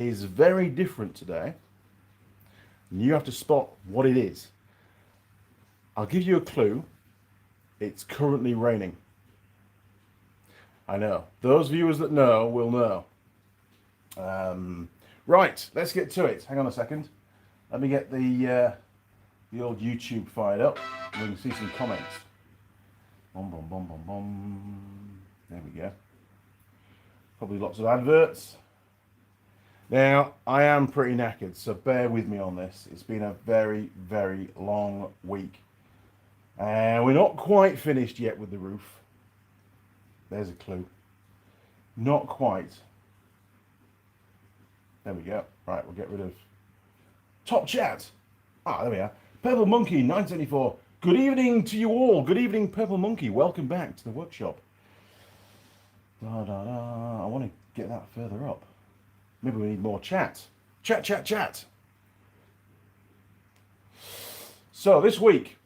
is very different today. And you have to spot what it is. I'll give you a clue. It's currently raining. I know. Those viewers that know will know. Right, let's get to it. Hang on a second. Let me get the old YouTube fired up. We can see some comments. Bom, bom, bom, bom, bom. There we go. Probably lots of adverts. Now, I am pretty knackered, so bear with me on this. It's been a very, very long week. And we're not quite finished yet with the roof. There's a clue. Not quite. There we go. Right, we'll get rid of top chat. Ah, there we are. Purple Monkey 974. Good evening to you all. Good evening, Purple Monkey. Welcome back to the workshop. Da, da, da. I want to get that further up. Maybe we need more chat. Chat, chat, chat. So this week,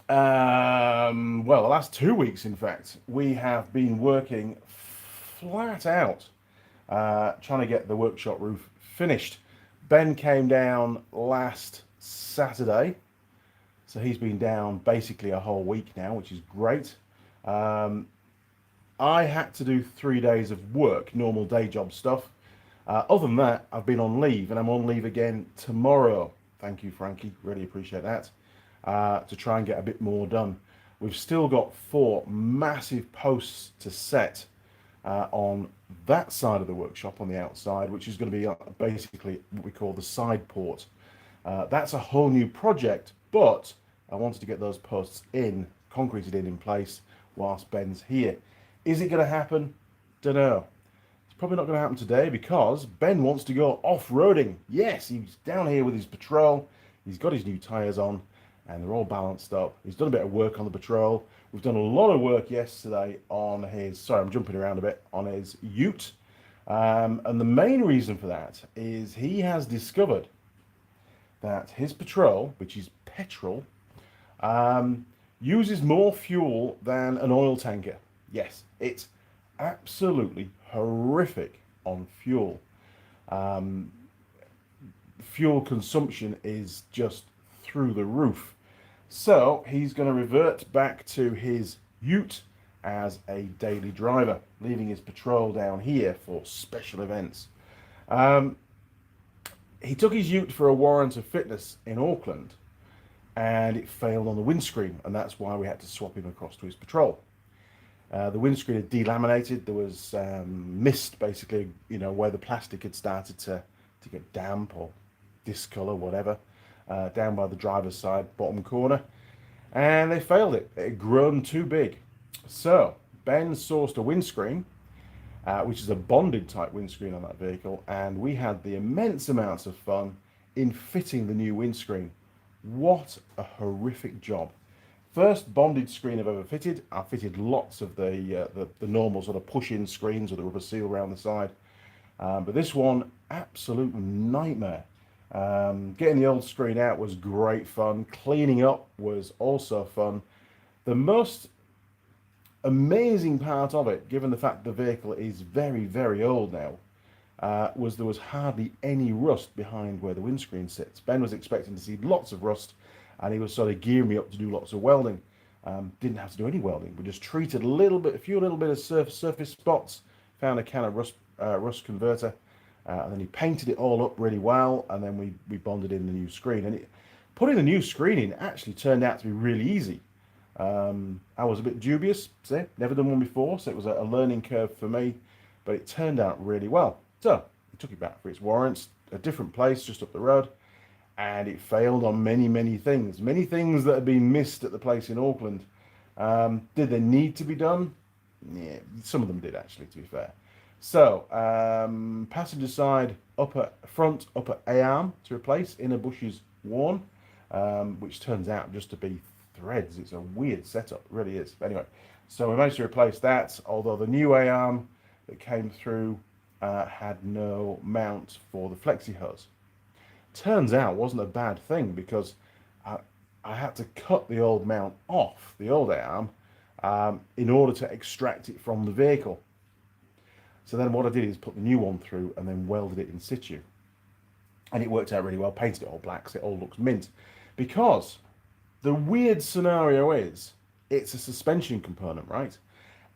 well, the last 2 weeks, in fact, we have been working flat out trying to get the workshop roof finished. Ben came down last Saturday, so he's been down basically a whole week now, which is great. I had to do 3 days of work, normal day job stuff. Other than that, I've been on leave, and I'm on leave again tomorrow. Thank you, Frankie. Really appreciate that. To try and get a bit more done. We've still got 4 massive posts to set on that side of the workshop on the outside, which is going to be basically what we call the side port. That's a whole new project, but I wanted to get those posts concreted in place whilst Ben's here. Is it going to happen? Don't know. It's probably not going to happen today because Ben wants to go off-roading. Yes, he's down here with his Patrol. He's got his new tyres on and they're all balanced up. He's done a bit of work on the Patrol. We've done a lot of work yesterday on his, sorry, I'm jumping around a bit, on his ute. And the main reason for that is he has discovered that his Patrol, which is petrol, uses more fuel than an oil tanker. Yes, it's absolutely horrific on fuel. Fuel consumption is just through the roof. So he's going to revert back to his ute as a daily driver, leaving his Patrol down here for special events. He took his ute for a warrant of fitness in Auckland and it failed on the windscreen, and that's why we had to swap him across to his Patrol. The windscreen had delaminated. There was mist, basically, you know, where the plastic had started to get damp or discolor, whatever, down by the driver's side, bottom corner. And they failed it. It had grown too big. So Ben sourced a windscreen, which is a bonded type windscreen on that vehicle, and we had the immense amounts of fun in fitting the new windscreen. What a horrific job. First bonded screen I've ever fitted. I fitted lots of the normal sort of push-in screens with a rubber seal around the side. But this one, absolute nightmare. Getting the old screen out was great fun. Cleaning up was also fun. The most amazing part of it, given the fact the vehicle is very, very old now, was there was hardly any rust behind where the windscreen sits. Ben was expecting to see lots of rust, and he was sort of gearing me up to do lots of welding. Didn't have to do any welding. We just treated a few little bit of surface spots, found a can of rust converter, and then he painted it all up really well, and then we bonded in the new screen. And putting the new screen in actually turned out to be really easy. I was a bit dubious, never done one before, so it was a learning curve for me, but it turned out really well. So we took it back for its warrants, a different place just up the road, and it failed on many, many things that had been missed at the place in Auckland. Did they need to be done? Yeah, some of them did actually, to be fair. So passenger side front upper A-arm to replace, inner bushes worn, which turns out just to be threads. It's a weird setup, it really is. Anyway, so we managed to replace that, although the new A-arm that came through had no mount for the flexi hose. Turns out it wasn't a bad thing, because I had to cut the old mount off, the old A-arm, in order to extract it from the vehicle. So then what I did is put the new one through and then welded it in situ. And it worked out really well, painted it all black so it all looks mint. Because the weird scenario is, it's a suspension component, right?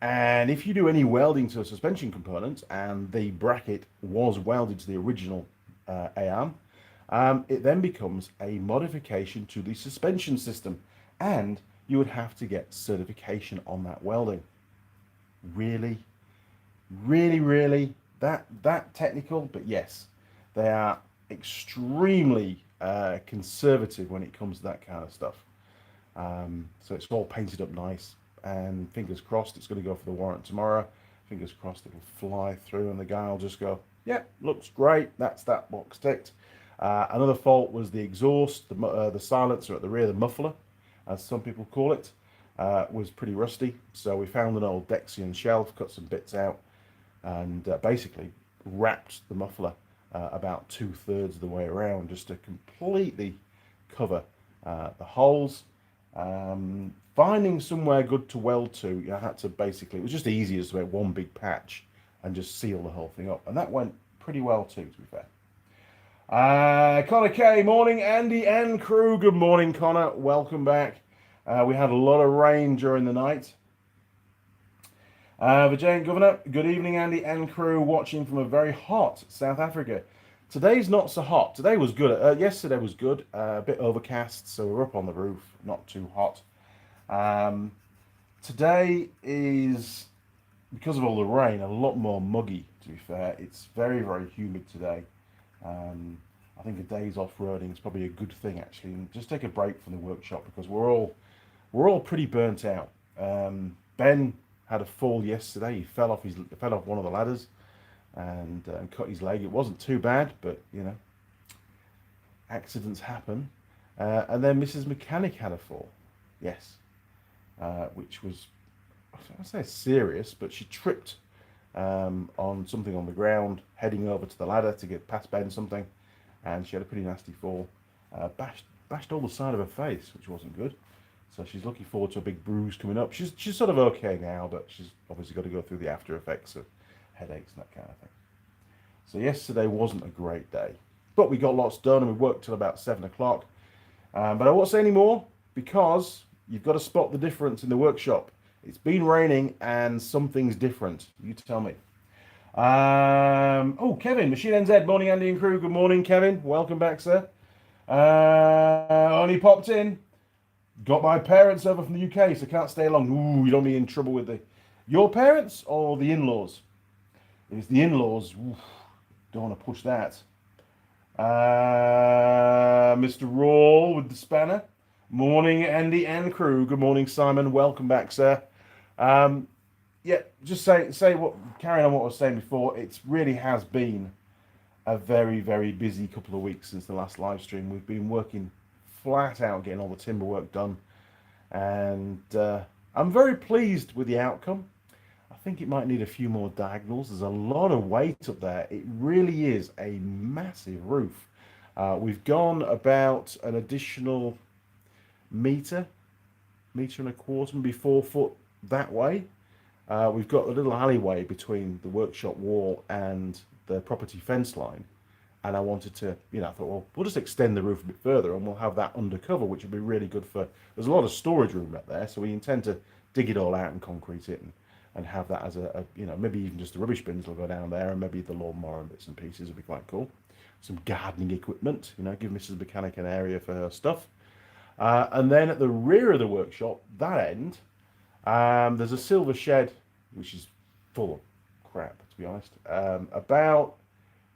And if you do any welding to a suspension component and the bracket was welded to the original ARM, it then becomes a modification to the suspension system, and you would have to get certification on that welding. Really, really that technical? But yes, they are extremely conservative when it comes to that kind of stuff. So it's all painted up nice, and fingers crossed it's going to go for the warrant tomorrow. Fingers crossed it'll fly through and the guy will just go, yeah, looks great, that's that box ticked. Another fault was the exhaust, the silencer at the rear, the muffler, as some people call it, was pretty rusty. So we found an old Dexian shelf, cut some bits out, and basically wrapped the muffler about 2/3 of the way around, just to completely cover the holes. Finding somewhere good to weld to, I had to basically, it was just easier to make one big patch and just seal the whole thing up, and that went pretty well too, to be fair. Connor K, morning. Andy and crew, good morning, Connor, welcome back. We had a lot of rain during the night. Virginia Governor, good evening, Andy and crew, watching from a very hot South Africa. Today's not so hot. Today was good. Yesterday was good. A bit overcast, so we're up on the roof, not too hot. Today is, because of all the rain, a lot more muggy, to be fair. It's very, very humid today. I think a day's off-roading is probably a good thing, actually, and just take a break from the workshop, because we're all pretty burnt out. Ben had a fall yesterday. He fell off one of the ladders and cut his leg. It wasn't too bad, but you know, accidents happen. And then Mrs. Mechanic had a fall, yes, which was, I say serious, but she tripped on something on the ground, heading over to the ladder to get past Ben something, and she had a pretty nasty fall. Bashed all the side of her face, which wasn't good. So she's looking forward to a big bruise coming up. She's sort of okay now, but she's obviously got to go through the after effects of headaches and that kind of thing. So yesterday wasn't a great day, but we got lots done and we worked till about 7 o'clock. But I won't say any more, because you've got to spot the difference in the workshop. It's been raining and something's different. You tell me. Oh, Kevin, Machine NZ, morning, Andy and crew. Good morning, Kevin. Welcome back, sir. Only popped in. Got my parents over from the UK, so can't stay long. Ooh, you don't be in trouble with your parents or the in-laws? If it's the in-laws, don't want to push that. Mr. Rawl with the spanner. Morning, Andy and crew. Good morning, Simon. Welcome back, sir. Yeah, just carrying on what I was saying before, it really has been a very, very busy couple of weeks since the last live stream. We've been working flat out getting all the timber work done, and I'm very pleased with the outcome. I think it might need a few more diagonals. There's a lot of weight up there. It really is a massive roof. We've gone about an additional metre and a quarter, maybe 4 foot that way. We've got a little alleyway between the workshop wall and the property fence line, and I wanted to, I thought, well, we'll just extend the roof a bit further and we'll have that undercover, which would be really good for, there's a lot of storage room up there, so we intend to dig it all out and concrete it and have that as a maybe even just the rubbish bins will go down there, and maybe the lawnmower and bits and pieces would be quite cool. Some gardening equipment, give Mrs. Mechanic an area for her stuff. And then at the rear of the workshop, that end, there's a silver shed, which is full of crap, to be honest. About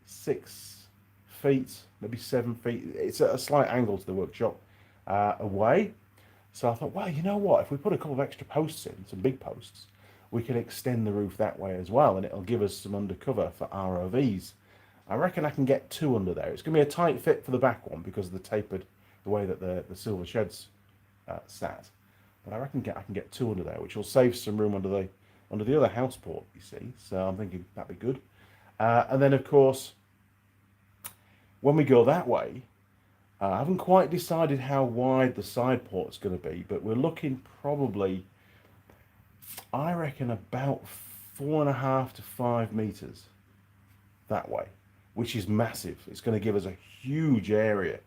6 feet, maybe 7 feet. It's at a slight angle to the workshop away. So I thought, well, you know what? If we put a couple of extra posts in, some big posts, we can extend the roof that way as well, and it'll give us some undercover for ROVs. I reckon I can get 2 under there. It's going to be a tight fit for the back one because of the way that the silver shed's sat. But I reckon I can get 2 under there, which will save some room under the other house port, you see. So I'm thinking that'd be good. And then, of course, when we go that way, I haven't quite decided how wide the side port's going to be, but we're looking probably, I reckon, about 4.5 to 5 meters that way, which is massive. It's going to give us a huge area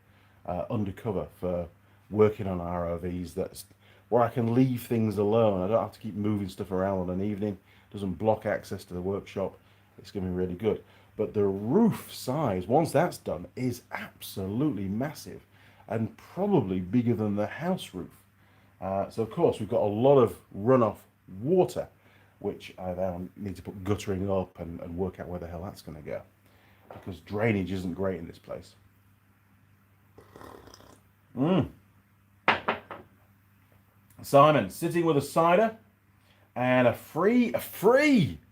undercover for working on ROVs. That's where I can leave things alone. I don't have to keep moving stuff around on an evening. It doesn't block access to the workshop. It's going to be really good. But the roof size, once that's done, is absolutely massive and probably bigger than the house roof. So of course we've got a lot of runoff water, which I now need to put guttering up and work out where the hell that's going to go, because drainage isn't great in this place. Simon sitting with a cider and a free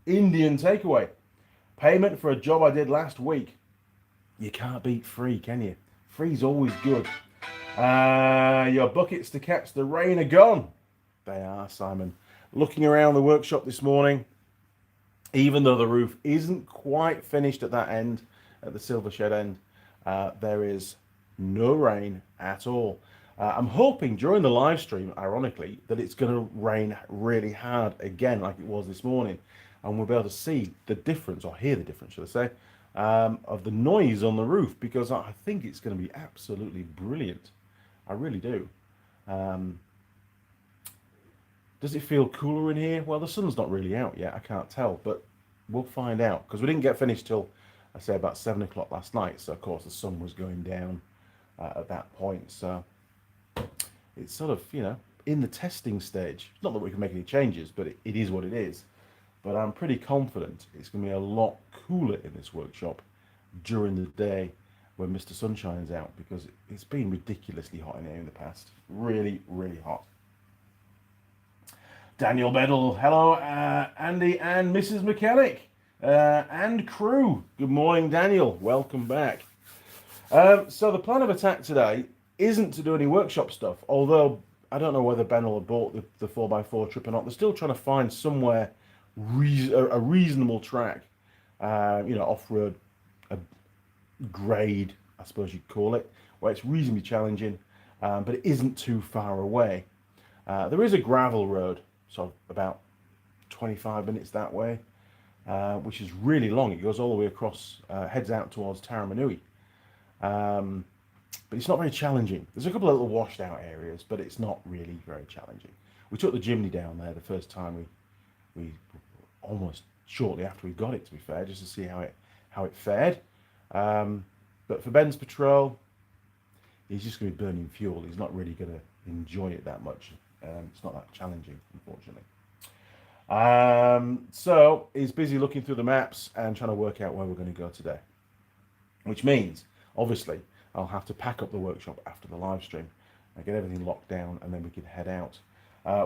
Indian takeaway. Payment for a job I did last week. You can't beat free, can you? Free's always good. Your buckets to catch the rain are gone. They are, Simon. Looking around the workshop this morning, even though the roof isn't quite finished at that end, at the silver shed end, there is no rain at all. I'm hoping during the live stream, ironically, that it's going to rain really hard again like it was this morning, and we'll be able to see the difference, or hear the difference, should I say, of the noise on the roof, because I think it's going to be absolutely brilliant. I really do. Does it feel cooler in here? Well, the sun's not really out yet. I can't tell, but we'll find out, because we didn't get finished till, I say, about 7 o'clock last night. So, of course, the sun was going down at that point. So it's sort of, you know, in the testing stage. Not that we can make any changes, but it is what it is. But I'm pretty confident it's going to be a lot cooler in this workshop during the day when Mr. Sunshine's out, because it's been ridiculously hot in here in the past. Really, really hot. Daniel Bedell, hello, Andy and Mrs. Mechanic, and crew. Good morning, Daniel. Welcome back. So the plan of attack today isn't to do any workshop stuff, although I don't know whether Ben will have bought the 4x4 trip or not. They're still trying to find somewhere, a reasonable track, you know, off-road, a grade, I suppose you'd call it, where it's reasonably challenging, but it isn't too far away. There is a gravel road, so about 25 minutes that way, which is really long. It goes all the way across, heads out towards Taramanui. But it's not very challenging. There's a couple of little washed out areas, but it's not really very challenging. We took the Jimny down there the first time we almost shortly after we got it, to be fair, just to see how it fared. But for Ben's patrol, he's just going to be burning fuel. He's not really going to enjoy it that much. It's not that challenging, unfortunately. So he's busy looking through the maps and trying to work out where we're going to go today. Which means, obviously, I'll have to pack up the workshop after the live stream and get everything locked down, and then we can head out.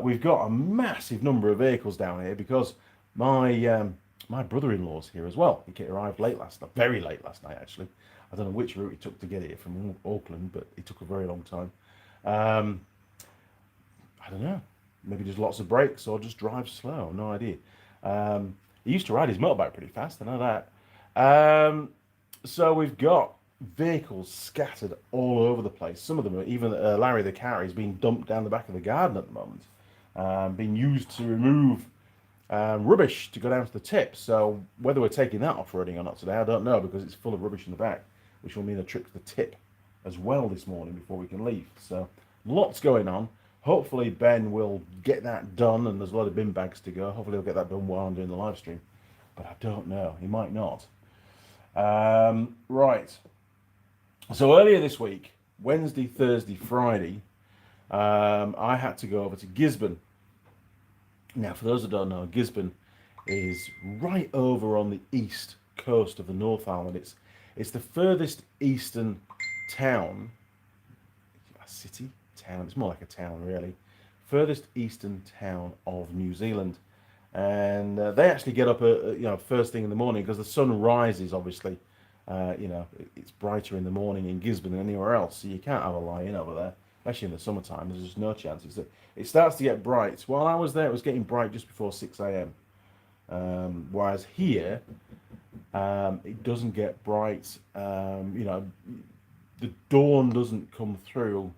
We've got a massive number of vehicles down here because my brother-in-law's here as well. He arrived late last night, very late last night actually. I don't know which route he took to get here from Auckland, but it took a very long time. I don't know. Maybe just lots of brakes or just drive slow. No idea. He used to ride his motorbike pretty fast. I know that. So we've got vehicles scattered all over the place. Some of them are even Larry the car is being dumped down the back of the garden at the moment, being used to remove rubbish to go down to the tip. So whether we're taking that off-roading or not today, I don't know, because it's full of rubbish in the back, which will mean a trip to the tip as well this morning before we can leave. So lots going on. Hopefully Ben will get that done, and there's a lot of bin bags to go. Hopefully he'll get that done while I'm doing the live stream, but I don't know. He might not. Right. So earlier this week, Wednesday, Thursday, Friday, I had to go over to Gisborne. Now, for those that don't know, Gisborne is right over on the east coast of the North Island. It's the furthest eastern town, a city, town, it's more like a town really, furthest eastern town of New Zealand. And they actually get up, first thing in the morning, because the sun rises, obviously. It's brighter in the morning in Gisborne than anywhere else, so you can't have a lie-in over there, especially in the summertime. There's just no chance. It starts to get bright. While I was there, it was getting bright just before 6 a.m. Whereas here, it doesn't get bright. The dawn doesn't come through.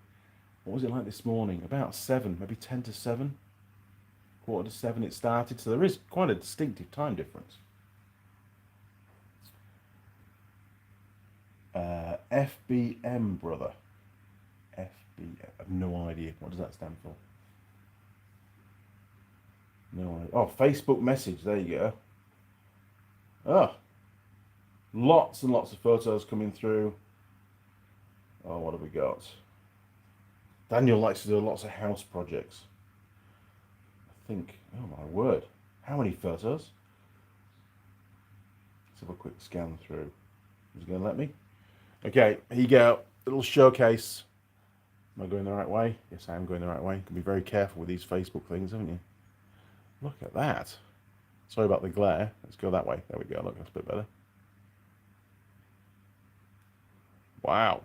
What was it like this morning? About 7, maybe 10 to 7. 7:15 it started, so there is quite a distinctive time difference. FBM, brother. FBM. I have no idea. What does that stand for? No idea. Oh, Facebook message. There you go. Oh, lots and lots of photos coming through. Oh, what have we got? Daniel likes to do lots of house projects. I think, oh my word. How many photos? Let's have a quick scan through. Is he going to let me? Okay, here you go. Little showcase. Am I going the right way? Yes, I am going the right way. You can be very careful with these Facebook things, haven't you? Look at that. Sorry about the glare. Let's go that way. There we go. Look, that's a bit better. Wow.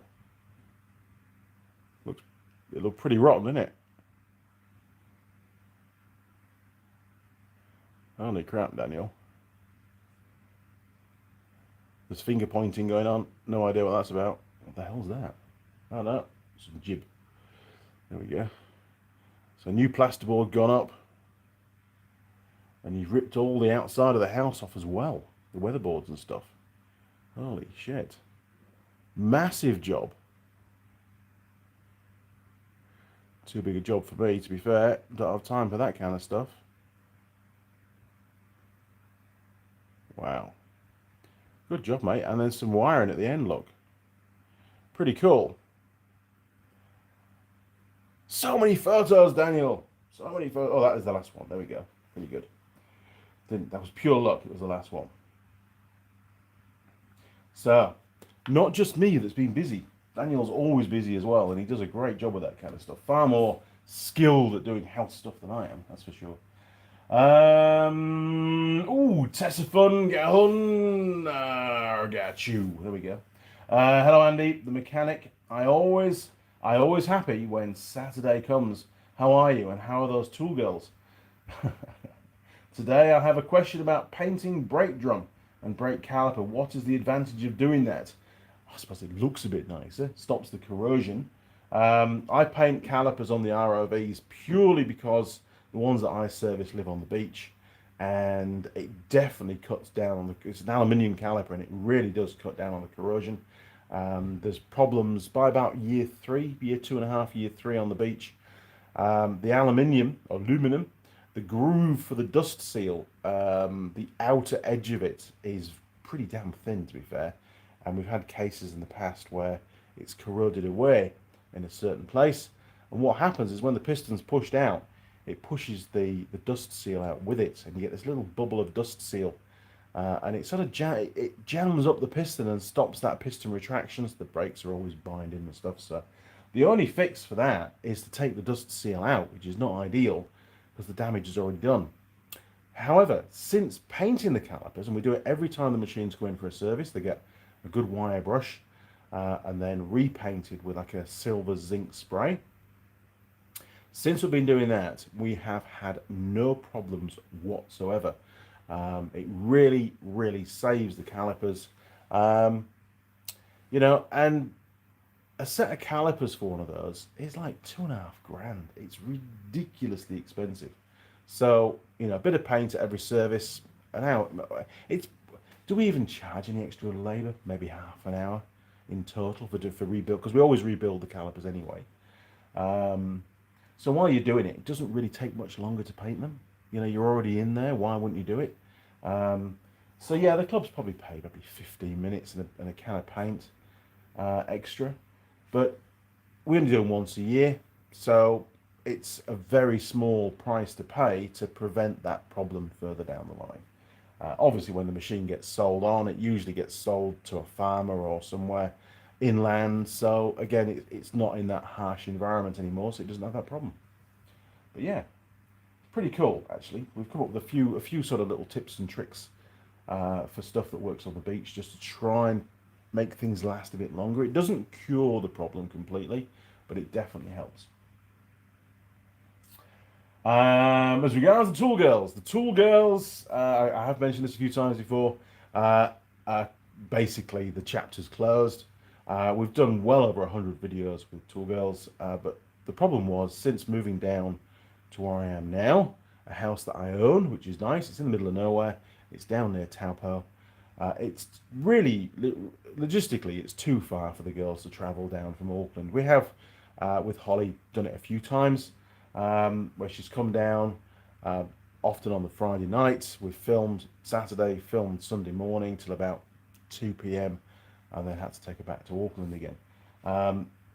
It looked pretty rotten, didn't it? Holy crap, Daniel. There's finger pointing going on. No idea what that's about. What the hell's that? Oh no, some jib. There we go. So new plasterboard gone up. And you've ripped all the outside of the house off as well. The weatherboards and stuff. Holy shit. Massive job. Too big a job for me, to be fair. Don't have time for that kind of stuff. Wow. Good job, mate. And then some wiring at the end, look. Pretty cool. So many photos, Daniel. So many photos. Oh, that is the last one. There we go. Pretty good. That was pure luck. It was the last one. So, not just me that's been busy. Daniel's always busy as well, and he does a great job with that kind of stuff. Far more skilled at doing house stuff than I am, that's for sure. Tessa Fun, get on, got you. There we go. Hello, Andy, the mechanic. I always happy when Saturday comes. How are you, and how are those tool girls? Today I have a question about painting brake drum and brake caliper. What is the advantage of doing that? I suppose it looks a bit nicer, stops the corrosion. I paint calipers on the ROVs purely because the ones that I service live on the beach, and it definitely cuts down on the, it's an aluminium caliper and it really does cut down on the corrosion. There's problems by about year 2.5, year 3 on the beach. The aluminum, the groove for the dust seal, the outer edge of it is pretty damn thin, to be fair. And we've had cases in the past where it's corroded away in a certain place. And what happens is when the piston's pushed out, it pushes the dust seal out with it, and you get this little bubble of dust seal. And it sort of it jams up the piston and stops that piston retraction, so the brakes are always binding and stuff. So the only fix for that is to take the dust seal out, which is not ideal because the damage is already done. However, since painting the calipers, and we do it every time the machines go in for a service, they get a good wire brush and then repainted with like a silver zinc spray. Since we've been doing that, we have had no problems whatsoever. It really, really saves the calipers. You know, and a set of calipers for one of those is like $2.5 grand. It's ridiculously expensive. So, you know, a bit of paint at every service, an hour. Do we even charge any extra labour? Maybe half an hour in total for rebuild, because we always rebuild the calipers anyway. So while you're doing it, it doesn't really take much longer to paint them. You know, you're already in there. Why wouldn't you do it? So yeah, the club's probably paid maybe 15 minutes and a can of paint extra, but we only do them once a year, so it's a very small price to pay to prevent that problem further down the line. Obviously, when the machine gets sold on, it usually gets sold to a farmer or somewhere inland. So again, it's not in that harsh environment anymore, so it doesn't have that problem. But yeah, pretty cool actually. We've come up with a few sort of little tips and tricks for stuff that works on the beach, just to try and make things last a bit longer. It doesn't cure the problem completely, but it definitely helps. As regards the tool girls, I have mentioned this a few times before. Basically, the chapter's closed. We've done well over 100 videos with tool girls, but the problem was, since moving down to where I am now, a house that I own, which is nice. It's in the middle of nowhere. It's down near Taupo. It's really, logistically, it's too far for the girls to travel down from Auckland. We have, with Holly, done it a few times, where she's come down, uh, often on the Friday night. We've filmed Saturday, filmed Sunday morning till about 2 p.m. and then had to take her back to Auckland again.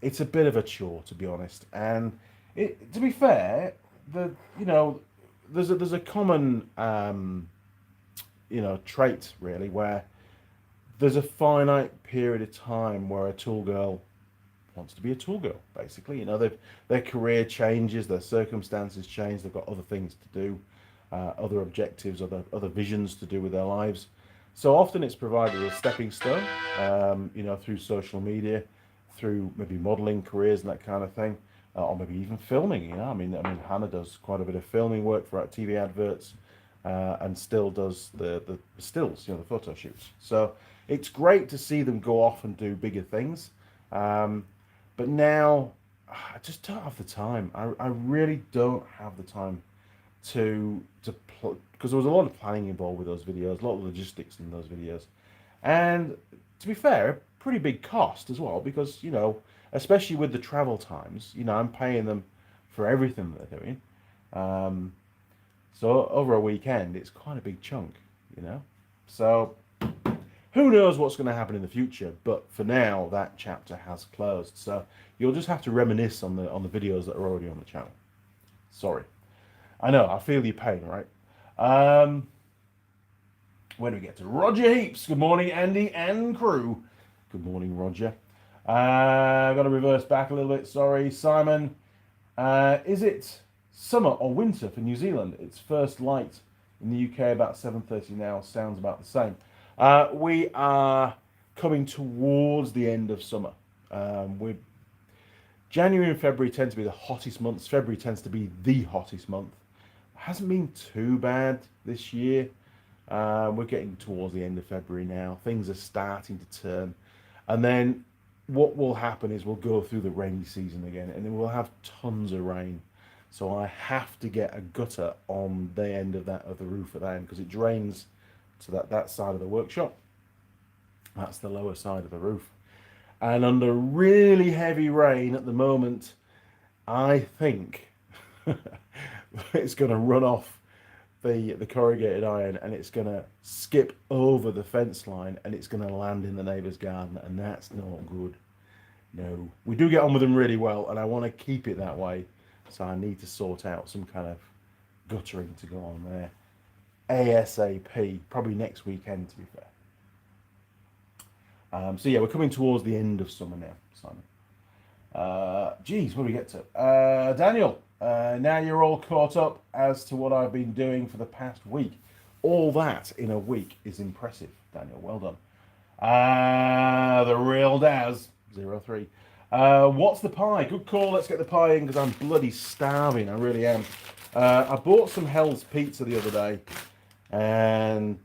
It's a bit of a chore, to be honest. And to be fair, there's a common trait really, where there's a finite period of time where a tool girl wants to be a tool girl. Basically, their career changes, their circumstances change, they've got other things to do, other objectives, other visions to do with their lives. So often it's provided as a stepping stone, through social media, through maybe modeling careers and that kind of thing, or maybe even filming. I mean, Hannah does quite a bit of filming work for our TV adverts, and still does the stills, the photo shoots. So it's great to see them go off and do bigger things. But now I just don't have the time. I really don't have the time to because there was a lot of planning involved with those videos, a lot of logistics in those videos, and to be fair, a pretty big cost as well, because especially with the travel times, I'm paying them for everything that they're doing. So over a weekend, it's quite a big chunk, So who knows what's going to happen in the future? But for now, that chapter has closed. So you'll just have to reminisce on the videos that are already on the channel. Sorry. I know, I feel your pain, right? When do we get to Roger Heaps? Good morning, Andy and crew. Good morning, Roger. I've got to reverse back a little bit. Sorry, Simon. Is it summer or winter for New Zealand? It's first light in the UK about 7:30 now. Sounds about the same. We are coming towards the end of summer. January and February tend to be the hottest months. February tends to be the hottest month. Hasn't been too bad this year. We're getting towards the end of February now. Things are starting to turn. And then what will happen is we'll go through the rainy season again, and then we'll have tons of rain. So I have to get a gutter on the end of the roof at that end, because it drains to that side of the workshop. That's the lower side of the roof. And under really heavy rain at the moment, I think it's going to run off the corrugated iron, and it's going to skip over the fence line, and it's going to land in the neighbour's garden, and that's not good. No, we do get on with them really well, and I want to keep it that way. So I need to sort out some kind of guttering to go on there ASAP, probably next weekend, to be fair. So yeah, we're coming towards the end of summer now, Simon. Geez, what do we get to? Daniel, now you're all caught up as to what I've been doing for the past week. All that in a week is impressive, Daniel. Well done. The real Daz, 03. What's the pie? Good call. Let's get the pie in, because I'm bloody starving. I really am. I bought some Hell's Pizza the other day, and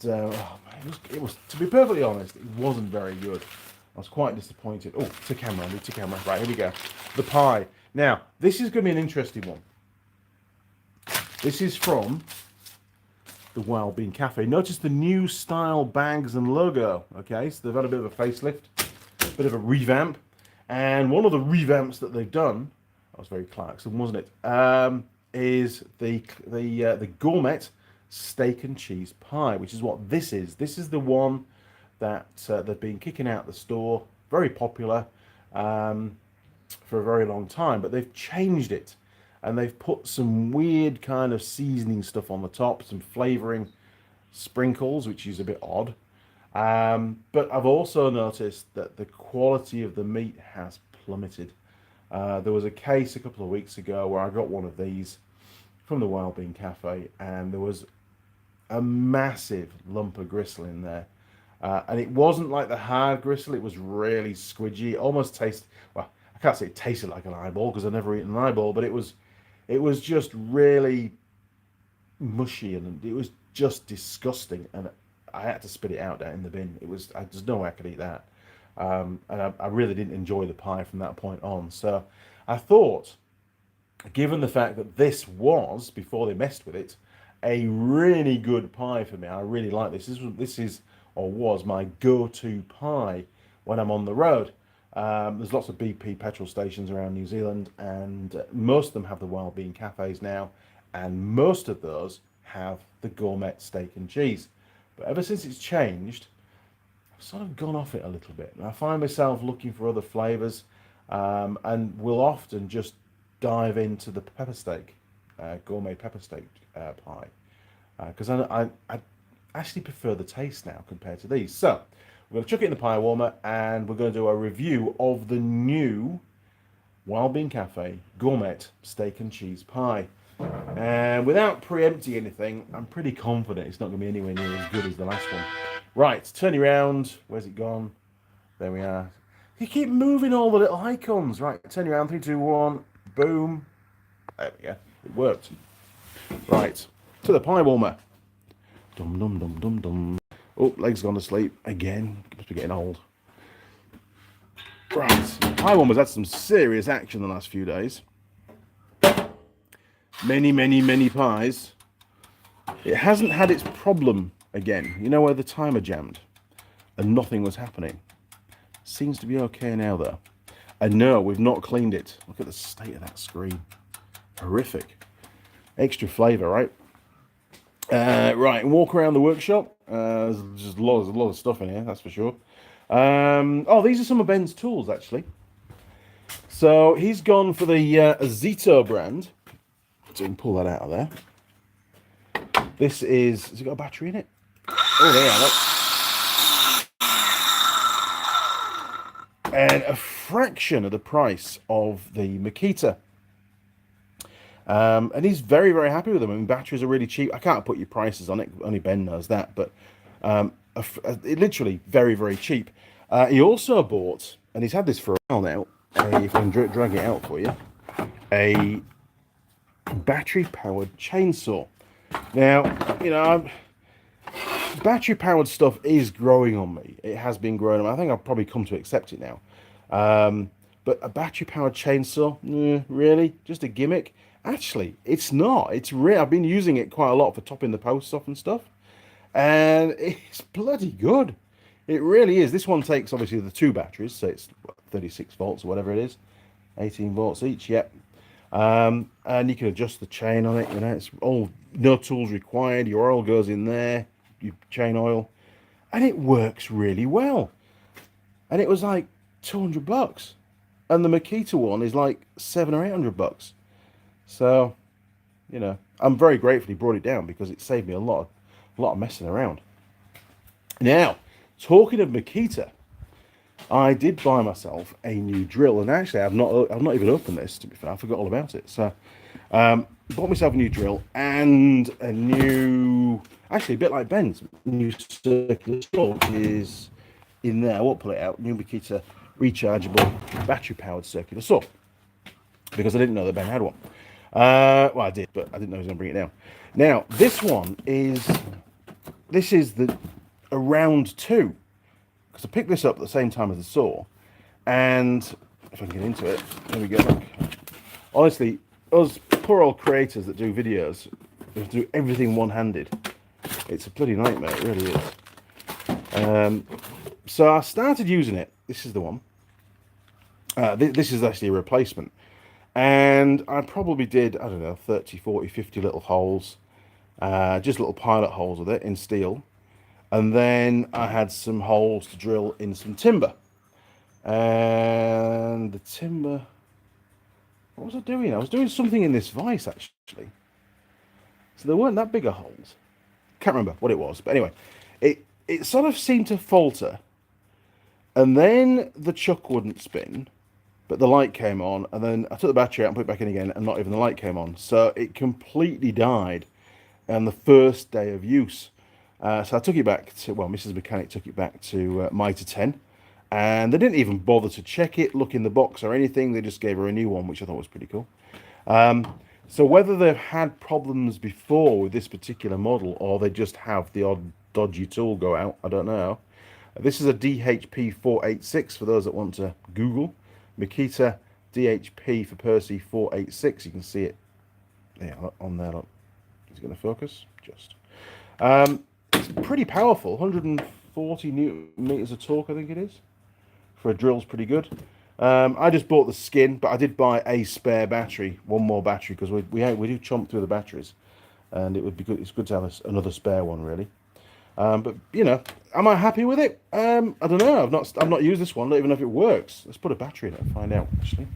it was, to be perfectly honest, it wasn't very good. I was quite disappointed. Oh, to camera, Andy, to camera. Right, here we go. The pie. Now, this is going to be an interesting one. This is from the Wild Bean Cafe. Notice the new style bags and logo. Okay, so they've had a bit of a facelift, a bit of a revamp. And one of the revamps that they've done, that was very Clarkson, wasn't it? Is the gourmet steak and cheese pie, which is what this is. This is the one that they've been kicking out the store, very popular for a very long time, but they've changed it, and they've put some weird kind of seasoning stuff on the top, some flavouring sprinkles, which is a bit odd. But I've also noticed that the quality of the meat has plummeted. There was a case a couple of weeks ago where I got one of these from the Wild Bean Cafe, and there was a massive lump of gristle in there. And it wasn't like the hard gristle, it was really squidgy. It almost tasted, well, I can't say it tasted like an eyeball, because I've never eaten an eyeball, but it was just really mushy, and it was just disgusting. And I had to spit it out down in the bin. There's no way I could eat that. And I really didn't enjoy the pie from that point on. So I thought, given the fact that this was, before they messed with it, a really good pie for me. I really like this. This is or was my go-to pie when I'm on the road. There's lots of BP petrol stations around New Zealand, and most of them have the wild bean cafes now, and most of those have the gourmet steak and cheese. But ever since it's changed, I've sort of gone off it a little bit. And I find myself looking for other flavours, and will often just dive into the pepper steak, gourmet pepper steak pie, because I actually prefer the taste now compared to these. So we're going to chuck it in the pie warmer, and we're going to do a review of the new Wild Bean Cafe Gourmet Steak and Cheese Pie. And without preempting anything, I'm pretty confident it's not going to be anywhere near as good as the last one. Right, turn it around. Where's it gone? There we are. You keep moving all the little icons. Right, turn it around. 3, 2, 1. Boom. There we go. It worked. Right, to the pie warmer. Dum dum dum dum dum. Oh, leg's gone to sleep again. Must be getting old. Right, pie warmer's had some serious action the last few days. Many pies. It hasn't had its problem again. You know where the timer jammed and nothing was happening. Seems to be okay now though. And no, we've not cleaned it. Look at the state of that screen. Horrific. Extra flavour, right? Right, walk around the workshop. There's just a lot of stuff in here, that's for sure. Oh, these are some of Ben's tools, actually. So he's gone for the Zito brand. So you can pull that out of there. This has it got a battery in it? Oh, there, look. And a fraction of the price of the Makita. And he's very happy with them. I mean, batteries are really cheap. I can't put your prices on it. Only Ben knows that. But literally very cheap. He also bought, and he's had this for a while now, if I can drag it out for you, a battery-powered chainsaw. Now, you know, battery-powered stuff is growing on me. It has been growing on me. I think I've probably come to accept it now. But a battery-powered chainsaw, really? Just a gimmick? Actually, it's not. It's real. I've been using it quite a lot for topping the posts off and stuff. And it's bloody good. It really is. This one takes, obviously, the 2 batteries. So it's 36 volts or whatever it is. 18 volts each, yep. And you can adjust the chain on it. You know, it's all, no tools required. Your oil goes in there. Your chain oil. And it works really well. And it was like $200. And the Makita one is like $700 or $800. So, you know, I'm very grateful he brought it down because it saved me a lot of messing around. Now, talking of Makita, I did buy myself a new drill, and actually I've not even opened this, to be fair. I forgot all about it. So, bought myself a new drill and a new, actually a bit like Ben's, new circular saw is in there. I won't pull it out. New Makita rechargeable battery-powered circular saw, because I didn't know that Ben had one. Well, I did, but I didn't know he was going to bring it down. Now, this is the a round 2, because I picked this up at the same time as the saw, and if I can get into it, there we go. Look. Honestly, us poor old creators that do videos, we have to do everything one-handed. It's a bloody nightmare, it really is. So I started using it. This is the one. This is actually a replacement. And I probably did, I don't know, 30, 40, 50 little holes. Just little pilot holes with it in steel. And then I had some holes to drill in some timber. And the timber... What was I doing? I was doing something in this vise, actually. So there weren't that big of holes. Can't remember what it was. But anyway, it sort of seemed to falter. And then the chuck wouldn't spin. But the light came on, and then I took the battery out and put it back in again, and not even the light came on. So it completely died on the first day of use. So I took it back to, well, Mrs. Mechanic took it back to Mitre 10, and they didn't even bother to check it, look in the box or anything. They just gave her a new one, which I thought was pretty cool. So whether they've had problems before with this particular model, or they just have the odd dodgy tool go out, I don't know. This is a DHP 486 for those that want to Google. Makita DHP for Percy 486. You can see it on there. Look. Is it going to focus? Just. It's pretty powerful, 140 newton meters of torque, I think it is. For a drill's pretty good. I just bought the skin, but I did buy a spare battery, one more battery, because we do chomp through the batteries, and it would be good. It's good to have another spare one, really. But you know, am I happy with it? I don't know. I've not used this one. I don't even know if it works. Let's put a battery in it and find out. Actually,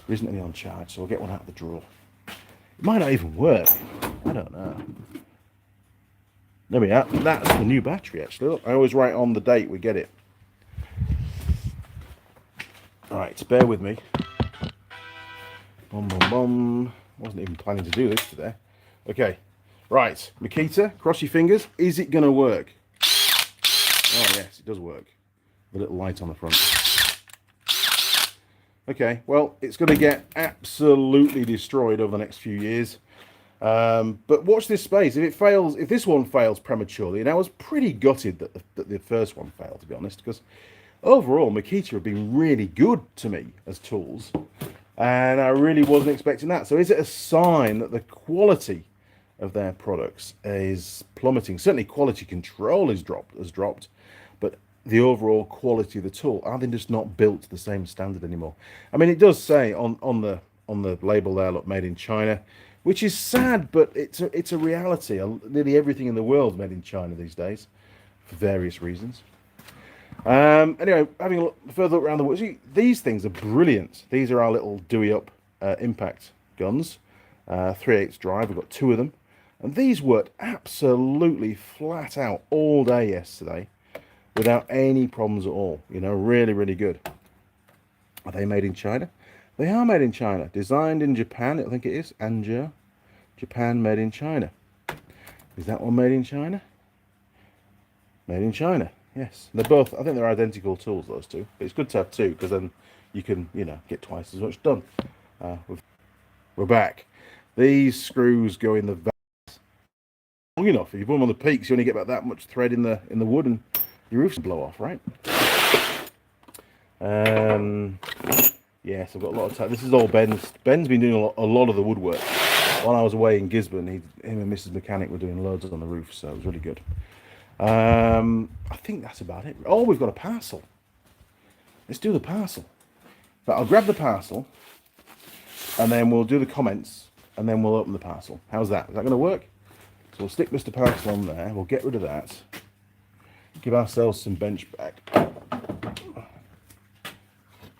there isn't any on charge, so we'll get one out of the drawer. It might not even work. I don't know. There we are. That's the new battery. Actually, look, I always write on the date we get it. All right, bear with me. Boom, boom, boom. Wasn't even planning to do this today. Okay, right, Makita, cross your fingers. Is it going to work? Oh yes, it does work. The little light on the front. Okay, well, it's going to get absolutely destroyed over the next few years. But watch this space. If it fails, if this one fails prematurely, and I was pretty gutted that the first one failed, to be honest, because overall, Makita have been really good to me as tools, and I really wasn't expecting that. So is it a sign that the quality of their products is plummeting? Certainly quality control has dropped, but the overall quality of the tool, are they just not built to the same standard anymore? I mean, it does say on the label there, look, made in China, which is sad, but it's a reality. Nearly everything in the world is made in China these days, for various reasons. Anyway, having a further look around the world, see, these things are brilliant. These are our little Dewey Up impact guns, 3/8 drive. We've got 2 of them, and these worked absolutely flat out all day yesterday, without any problems at all. You know, really, really good. Are they made in China? They are made in China. Designed in Japan, I think it is. Anzhou, Japan, made in China. Is that one made in China? Made in China. Yes, they're both. I think they're identical tools, those two. But it's good to have 2, because then you can, you know, get twice as much done. We're back. These screws go in the vents long enough. If you put them on the peaks, you only get about that much thread in the wood, and your roof's blow off, right? Yes, I've got a lot of time. This is all Ben's. Ben's been doing a lot of the woodwork. While I was away in Gisborne, him and Mrs. Mechanic were doing loads on the roof, so it was really good. I think that's about it. Oh, we've got a parcel. Let's do the parcel. But I'll grab the parcel, and then we'll do the comments, and then we'll open the parcel. How's that? Is that going to work? So we'll stick Mr. Parcel on there. We'll get rid of that. Give ourselves some bench back,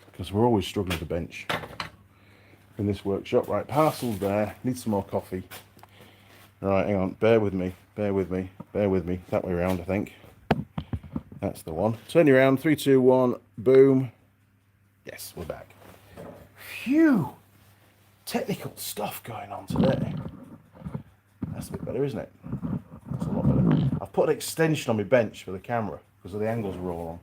because we're always struggling to bench in this workshop. Right, parcel's there. Need some more coffee. Right, hang on. Bear with me. Bear with me. Bear with me. That way around, I think. That's the one. Turn you around. 3, 2, 1. Boom. Yes, we're back. Phew. Technical stuff going on today. That's a bit better, isn't it? That's a lot better. I've put an extension on my bench for the camera because of the angles we're all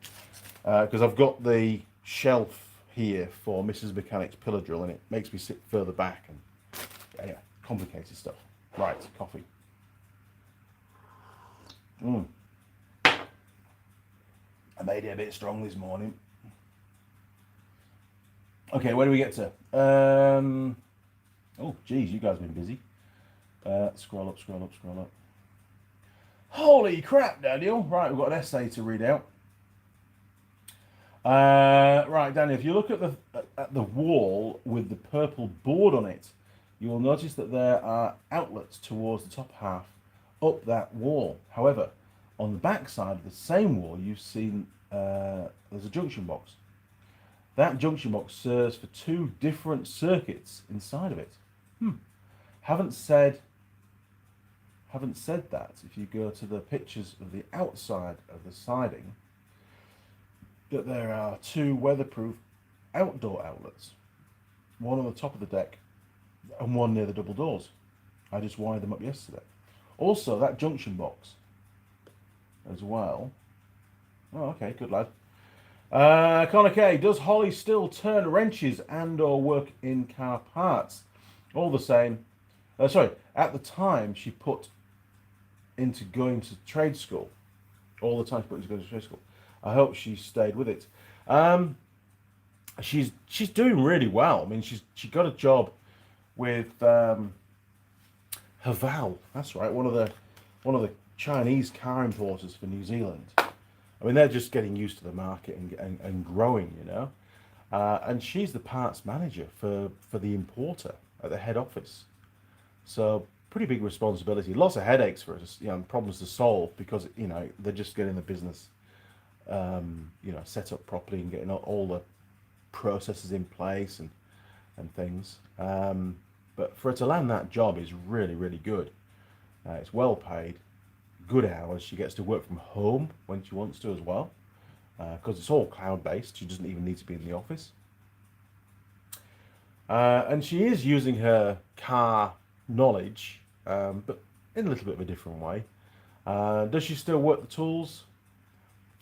on. Because I've got the shelf here for Mrs. Mechanic's pillar drill, and it makes me sit further back, and anyway, complicated stuff. Right, coffee. I made it a bit strong this morning. Okay, where do we get to? Oh, geez, you guys have been busy. Scroll up, scroll up, scroll up. Holy crap, Daniel. Right, we've got an essay to read out. Right, Daniel, if you look at the wall with the purple board on it, you will notice that there are outlets towards the top half up that wall. However, on the back side of the same wall, you've seen there's a junction box. That junction box serves for 2 different circuits inside of it. Haven't said that. If you go to the pictures of the outside of the siding, that there are 2 weatherproof outdoor outlets, one on the top of the deck and one near the double doors. I just wired them up yesterday. Also, that junction box as well. Oh, okay, good lad. Connor K, does Holly still turn wrenches and or work in car parts? All the same. At the time she put into going to trade school. All the time she put into going to trade school. I hope she stayed with it. She's doing really well. I mean, she got a job with Haval, that's right, one of the Chinese car importers for New Zealand. I mean, they're just getting used to the market and growing, you know. And she's the parts manager for the importer at the head office. So pretty big responsibility. Lots of headaches for us, you know, and problems to solve because you know they're just getting the business, you know, set up properly and getting all the processes in place and things. But for her to land that job is really really good. It's well paid, good hours. She gets to work from home when she wants to as well, because it's all cloud based. She doesn't even need to be in the office. And she is using her car knowledge, but in a little bit of a different way. Does she still work the tools?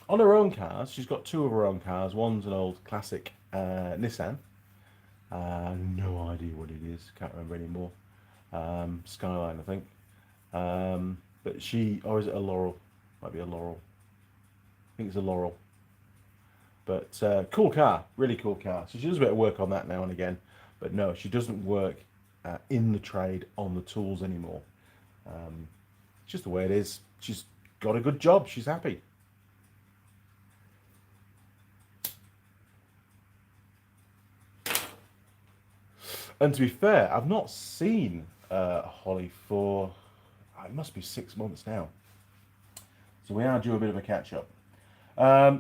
On her own cars, she's got two of her own cars. One's an old classic Nissan. No idea what it is, can't remember anymore. Skyline, I think. But or is it a Laurel? Might be a Laurel. I think it's a Laurel. But cool car, really cool car. So she does a bit of work on that now and again. But no, she doesn't work in the trade on the tools anymore. It's just the way it is. She's got a good job. She's happy. And to be fair, I've not seen Holly for, it must be 6 months now. So we are due a bit of a catch up.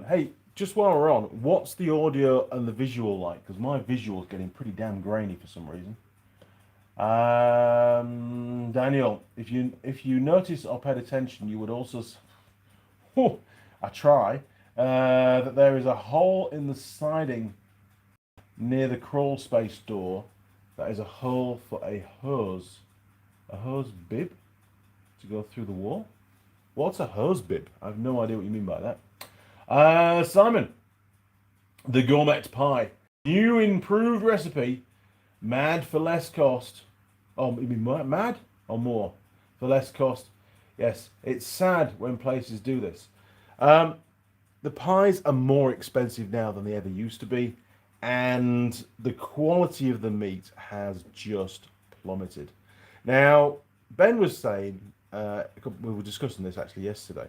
Hey, just while we're on, what's the audio and the visual like? Because my visual's getting pretty damn grainy for some reason. Daniel, if you notice or paid attention, you would also, I try, that there is a hole in the siding near the crawl space door. That is a hole for a hose bib to go through the wall. What's a hose bib? I have no idea what you mean by that. Simon, the gourmet pie, new improved recipe, mad for less cost. Oh, you mean mad or more for less cost? Yes, it's sad when places do this. The pies are more expensive now than they ever used to be, and the quality of the meat has just plummeted. Now, Ben was saying, we were discussing this actually yesterday,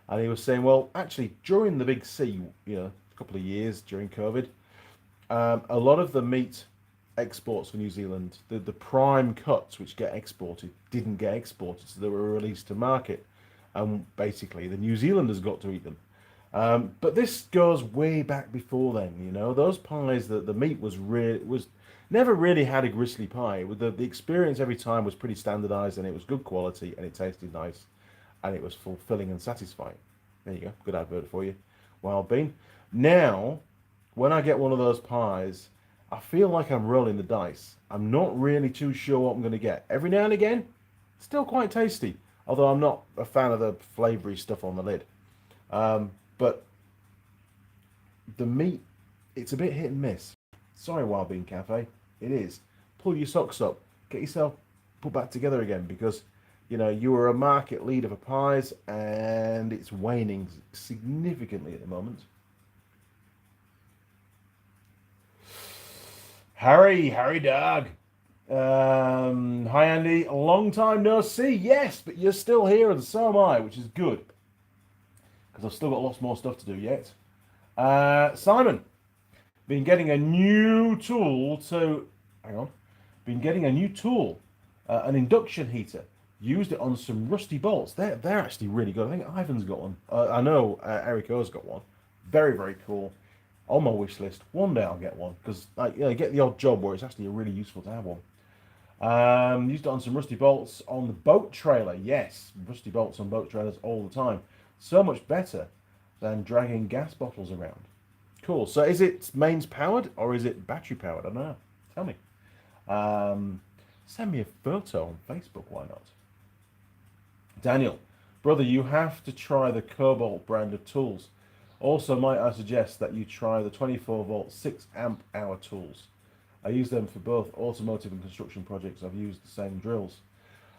and he was saying, well, actually, during the big C, you know, a couple of years during COVID, a lot of the meat exports for New Zealand, the prime cuts which get exported, didn't get exported, so they were released to market, and basically the New Zealanders got to eat them. But this goes way back before then, you know. Those pies, the meat was never really had a gristly pie. The experience every time was pretty standardized, and it was good quality, and it tasted nice, and it was fulfilling and satisfying. There you go, good advert for you, Wild Bean. Now, when I get one of those pies, I feel like I'm rolling the dice. I'm not really too sure what I'm going to get. Every now and again, still quite tasty, although I'm not a fan of the flavoury stuff on the lid. But the meat, it's a bit hit and miss. Sorry, Wild Bean Cafe, it is. Pull your socks up, get yourself put back together again, because you know you were a market leader for pies, and it's waning significantly at the moment. Harry Dog. Hi Andy, a long time no see. Yes, but you're still here, and so am I, which is good, because I've still got lots more stuff to do yet. Simon, been getting a new tool to, been getting a new tool, an induction heater. Used it on some rusty bolts. They're actually really good. I think Ivan's got one. I know Eric O's got one. Very, very cool. On my wish list. One day I'll get one, because I get the odd job where it's actually really useful to have one. Used it on some rusty bolts on the boat trailer. Yes, rusty bolts on boat trailers all the time. So much better than dragging gas bottles around. Cool. So is it mains powered or is it battery powered? I don't know. Tell me. Send me a photo on Facebook. Why not? Daniel, brother, you have to try the Cobalt brand of tools. Also, might I suggest that you try the 24 volt 6 amp hour tools. I use them for both automotive and construction projects. I've used the same drills.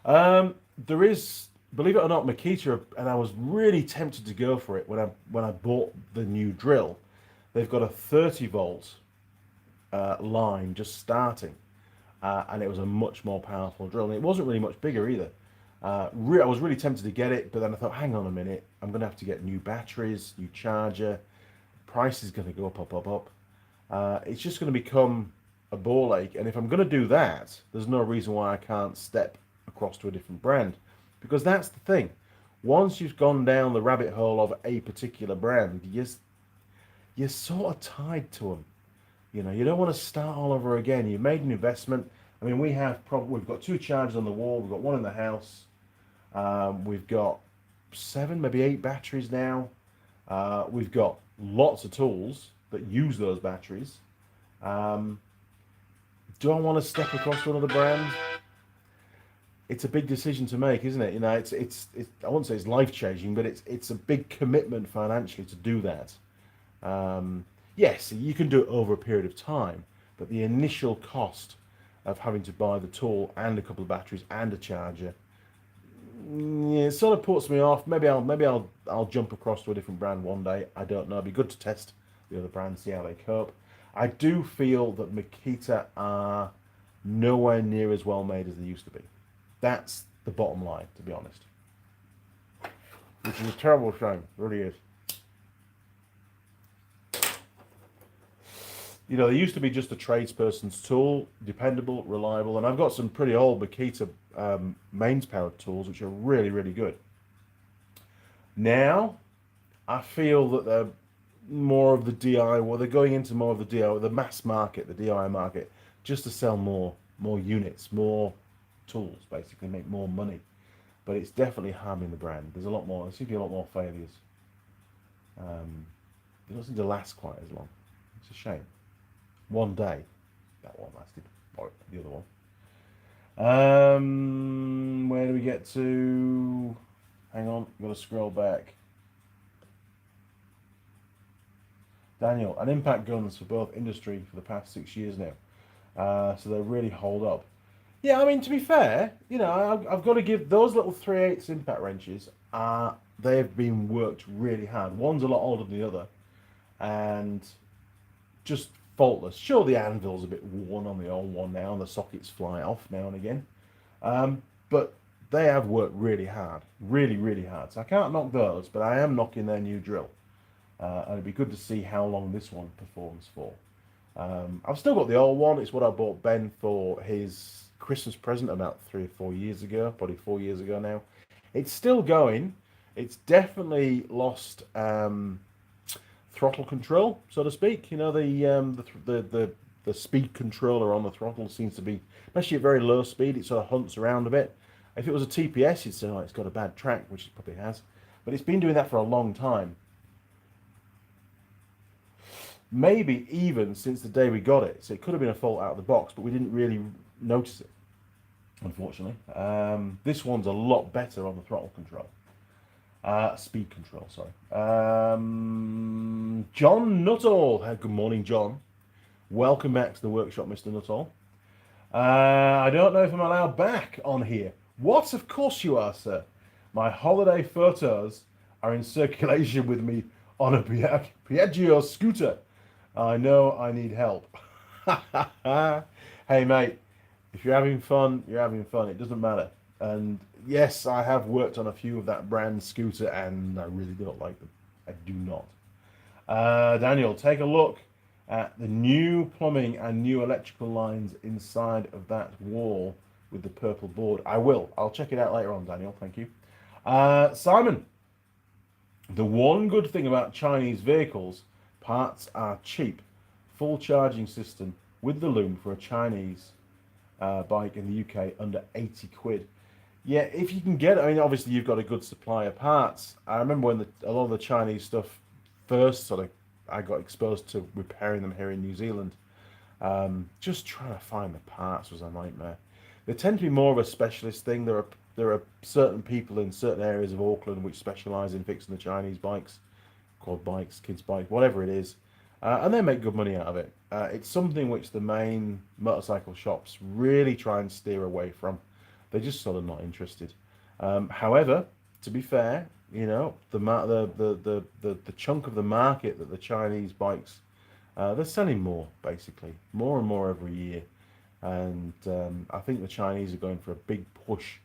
There is, believe it or not, Makita, and I was really tempted to go for it when I bought the new drill. They've got a 30 volt line just starting, and it was a much more powerful drill. And it wasn't really much bigger either. I was really tempted to get it, but then I thought, hang on a minute, I'm going to have to get new batteries, new charger. Price is going to go up. It's just going to become a ball ache. And if I'm going to do that, there's no reason why I can't step across to a different brand. Because that's the thing. Once you've gone down the rabbit hole of a particular brand, you're sort of tied to them. You know, you don't want to start all over again. You've made an investment. I mean, we've got 2 chargers on the wall. We've got one in the house. We've got 7, maybe 8 batteries now. We've got lots of tools that use those batteries. Do I want to step across to another brand? It's a big decision to make, isn't it? You know, it's I won't say it's life changing, but it's a big commitment financially to do that. Yes, you can do it over a period of time, but the initial cost of having to buy the tool and a couple of batteries and a charger, yeah, it sort of puts me off. Maybe I'll jump across to a different brand one day. I don't know. It'd be good to test the other brands, see how they cope. I do feel that Makita are nowhere near as well made as they used to be. That's the bottom line, to be honest. Which is a terrible shame, it really is. You know, they used to be just a tradesperson's tool, dependable, reliable, and I've got some pretty old Makita mains powered tools which are really, really good. Now, I feel that they're more of the DIY, well, they're going into more of the DIY, the mass market, the DIY market, just to sell more units, more tools, basically, make more money. But it's definitely harming the brand. There seems to be a lot more failures. It doesn't seem to last quite as long. It's a shame. One day, that one lasted, or the other one. Where do we get to? Hang on, I've got to scroll back. Daniel, and impact guns for both industry for the past 6 years now. So they really hold up. Yeah, I mean, to be fair, you know, I've got to give those little 3/8 impact wrenches, they've been worked really hard. One's a lot older than the other, and just faultless. Sure, the anvil's a bit worn on the old one now, and the sockets fly off now and again. But they have worked really hard, really, really hard. So I can't knock those, but I am knocking their new drill. And it'd be good to see how long this one performs for. I've still got the old one. It's what I bought Ben for his Christmas present about 3 or 4 years ago, probably 4 years ago now. It's still going. It's definitely lost throttle control, so to speak. You know, the speed controller on the throttle seems to be, especially at very low speed, it sort of hunts around a bit. If it was a TPS, you'd say, oh, it's got a bad track, which it probably has. But it's been doing that for a long time. Maybe even since the day we got it. So it could have been a fault out of the box, but we didn't really notice it, unfortunately. This one's a lot better on the throttle control. Speed control, sorry. John Nuttall. Good morning, John. Welcome back to the workshop, Mr. Nuttall. I don't know if I'm allowed back on here. What? Of course you are, sir. My holiday photos are in circulation with me on a Piaggio scooter. I know I need help. Hey, mate, if you're having fun, you're having fun. It doesn't matter. And yes, I have worked on a few of that brand scooter, and I really don't like them. I do not. Daniel, take a look at the new plumbing and new electrical lines inside of that wall with the purple board. I will. I'll check it out later on, Daniel. Thank you. Simon, the one good thing about Chinese vehicles, parts are cheap. Full charging system with the loom for a Chinese bike in the UK under 80 quid. Yeah, if you can get it, I mean, obviously you've got a good supply of parts. I remember when a lot of the Chinese stuff first sort of, I got exposed to repairing them here in New Zealand. Just trying to find the parts was a nightmare. They tend to be more of a specialist thing. There are certain people in certain areas of Auckland which specialise in fixing the Chinese bikes, quad bikes, kids' bikes, whatever it is, and they make good money out of it. It's something which the main motorcycle shops really try and steer away from. They're just sort of not interested. However, to be fair, you know, the chunk of the market that the Chinese bikes, they're selling more, basically, more and more every year. And I think the Chinese are going for a big push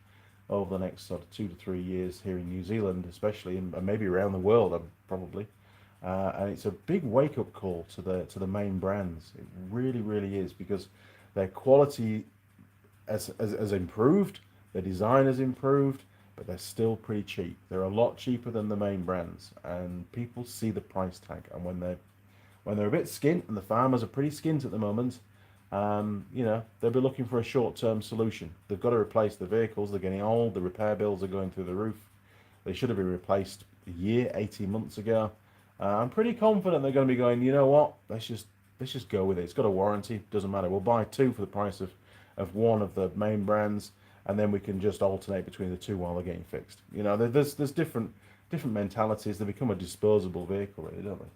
over the next sort of 2 to 3 years here in New Zealand, especially, and maybe around the world, probably. And it's a big wake-up call to the main brands. It really, really is, because their quality has improved, their design has improved, but they're still pretty cheap. They're a lot cheaper than the main brands, and people see the price tag. And when they're a bit skint, and the farmers are pretty skint at the moment, they'll be looking for a short-term solution. They've got to replace the vehicles. They're getting old. The repair bills are going through the roof. They should have been replaced a year, 18 months ago. I'm pretty confident they're going to be going, you know what? Let's just go with it. It's got a warranty. Doesn't matter. We'll buy two for the price of one of the main brands, and then we can just alternate between the two while they're getting fixed. There's different mentalities. They become a disposable vehicle, really, don't they?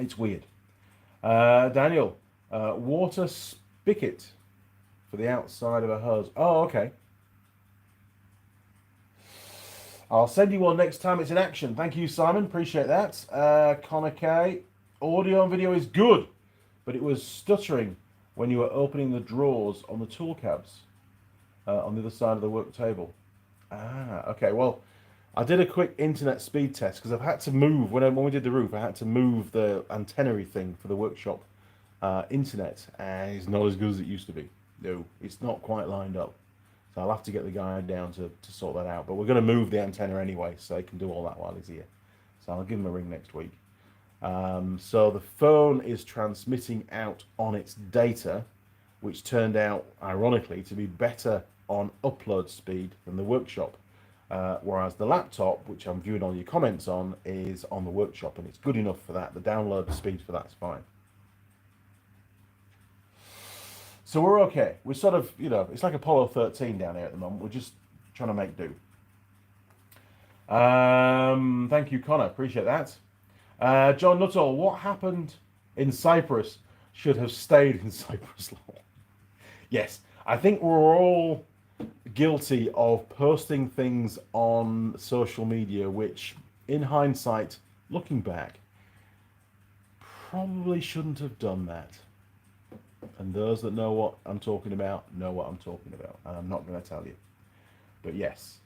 It's weird. Daniel, water spigot for the outside of a hose. Oh, okay. I'll send you one next time it's in action. Thank you, Simon. Appreciate that. Connor K. Audio and video is good, but it was stuttering when you were opening the drawers on the tool cabs on the other side of the work table. Okay. Well, I did a quick internet speed test because I've had to move, when we did the roof, I had to move the antenna thing for the workshop internet, and it's not as good as it used to be. No, it's not quite lined up. So I'll have to get the guy down to sort that out. But we're going to move the antenna anyway, so he can do all that while he's here. So I'll give him a ring next week. So the phone is transmitting out on its data, which turned out, ironically, to be better on upload speed than the workshop. Whereas the laptop, which I'm viewing all your comments on, is on the workshop, and it's good enough for that. The download speed for that's fine. So we're okay. We're sort of, it's like Apollo 13 down here at the moment. We're just trying to make do. Thank you, Connor. Appreciate that. John Nuttall, what happened in Cyprus should have stayed in Cyprus. Yes, I think we're all guilty of posting things on social media, which, in hindsight, looking back, probably shouldn't have done that. And those that know what I'm talking about know what I'm talking about. And I'm not going to tell you. But yes,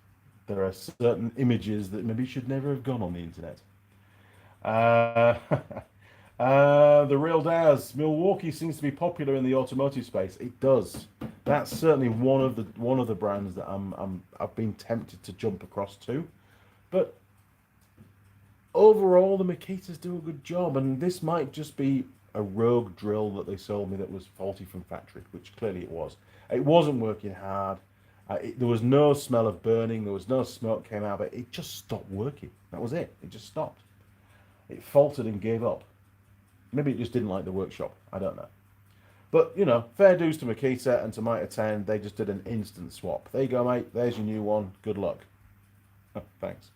there are certain images that maybe should never have gone on the internet. The Real Daz, Milwaukee seems to be popular in the automotive space. It does. That's certainly one of the brands that I've been tempted to jump across to. But overall, the Makitas do a good job, and this might just be a rogue drill that they sold me that was faulty from factory, which clearly it was. It wasn't working hard. There was no smell of burning. There was no smoke came out of it. It just stopped working. That was it. It just stopped. It faltered and gave up. Maybe it just didn't like the workshop. I don't know. But, fair dues to Makita and to Mitre 10. They just did an instant swap. There you go, mate. There's your new one. Good luck. Thanks.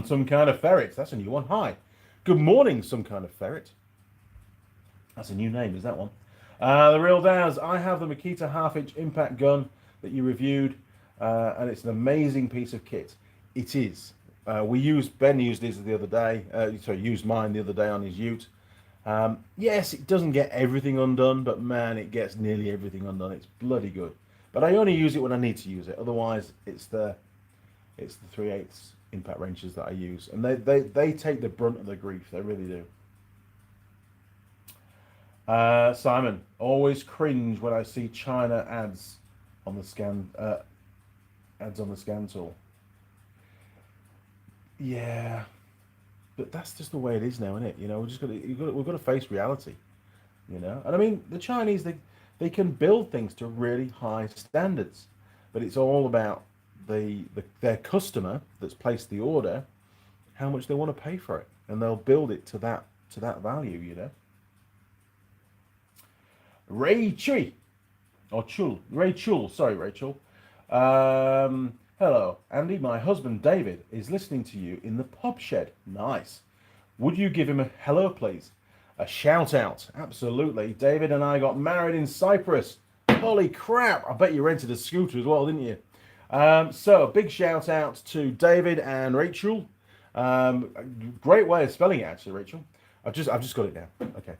Some Kind of Ferret. That's a new one. Hi. Good morning, Some Kind of Ferret. That's a new name, is that one? The Real Daz. I have the Makita half-inch impact gun that you reviewed, and it's an amazing piece of kit. It is. Ben used his the other day. Used mine the other day on his ute. Yes, it doesn't get everything undone, but man, it gets nearly everything undone. It's bloody good. But I only use it when I need to use it. Otherwise, it's the 3/8 impact wrenches that I use, and they take the brunt of the grief. They really do. Simon, always cringe when I see China ads on the scan tool. Yeah, but that's just the way it is now, isn't it? We've got to face reality. And I mean, the Chinese, they can build things to really high standards, but it's all about their customer that's placed the order, how much they want to pay for it, and they'll build it to that value. Rachel, sorry, Rachel. Hello, Andy. My husband David is listening to you in the pub shed. Nice. Would you give him a hello, please? A shout out. Absolutely. David and I got married in Cyprus. Holy crap. I bet you rented a scooter as well, didn't you? So big shout out to David and Rachel. Great way of spelling it, actually, Rachel. I've just got it now. Okay.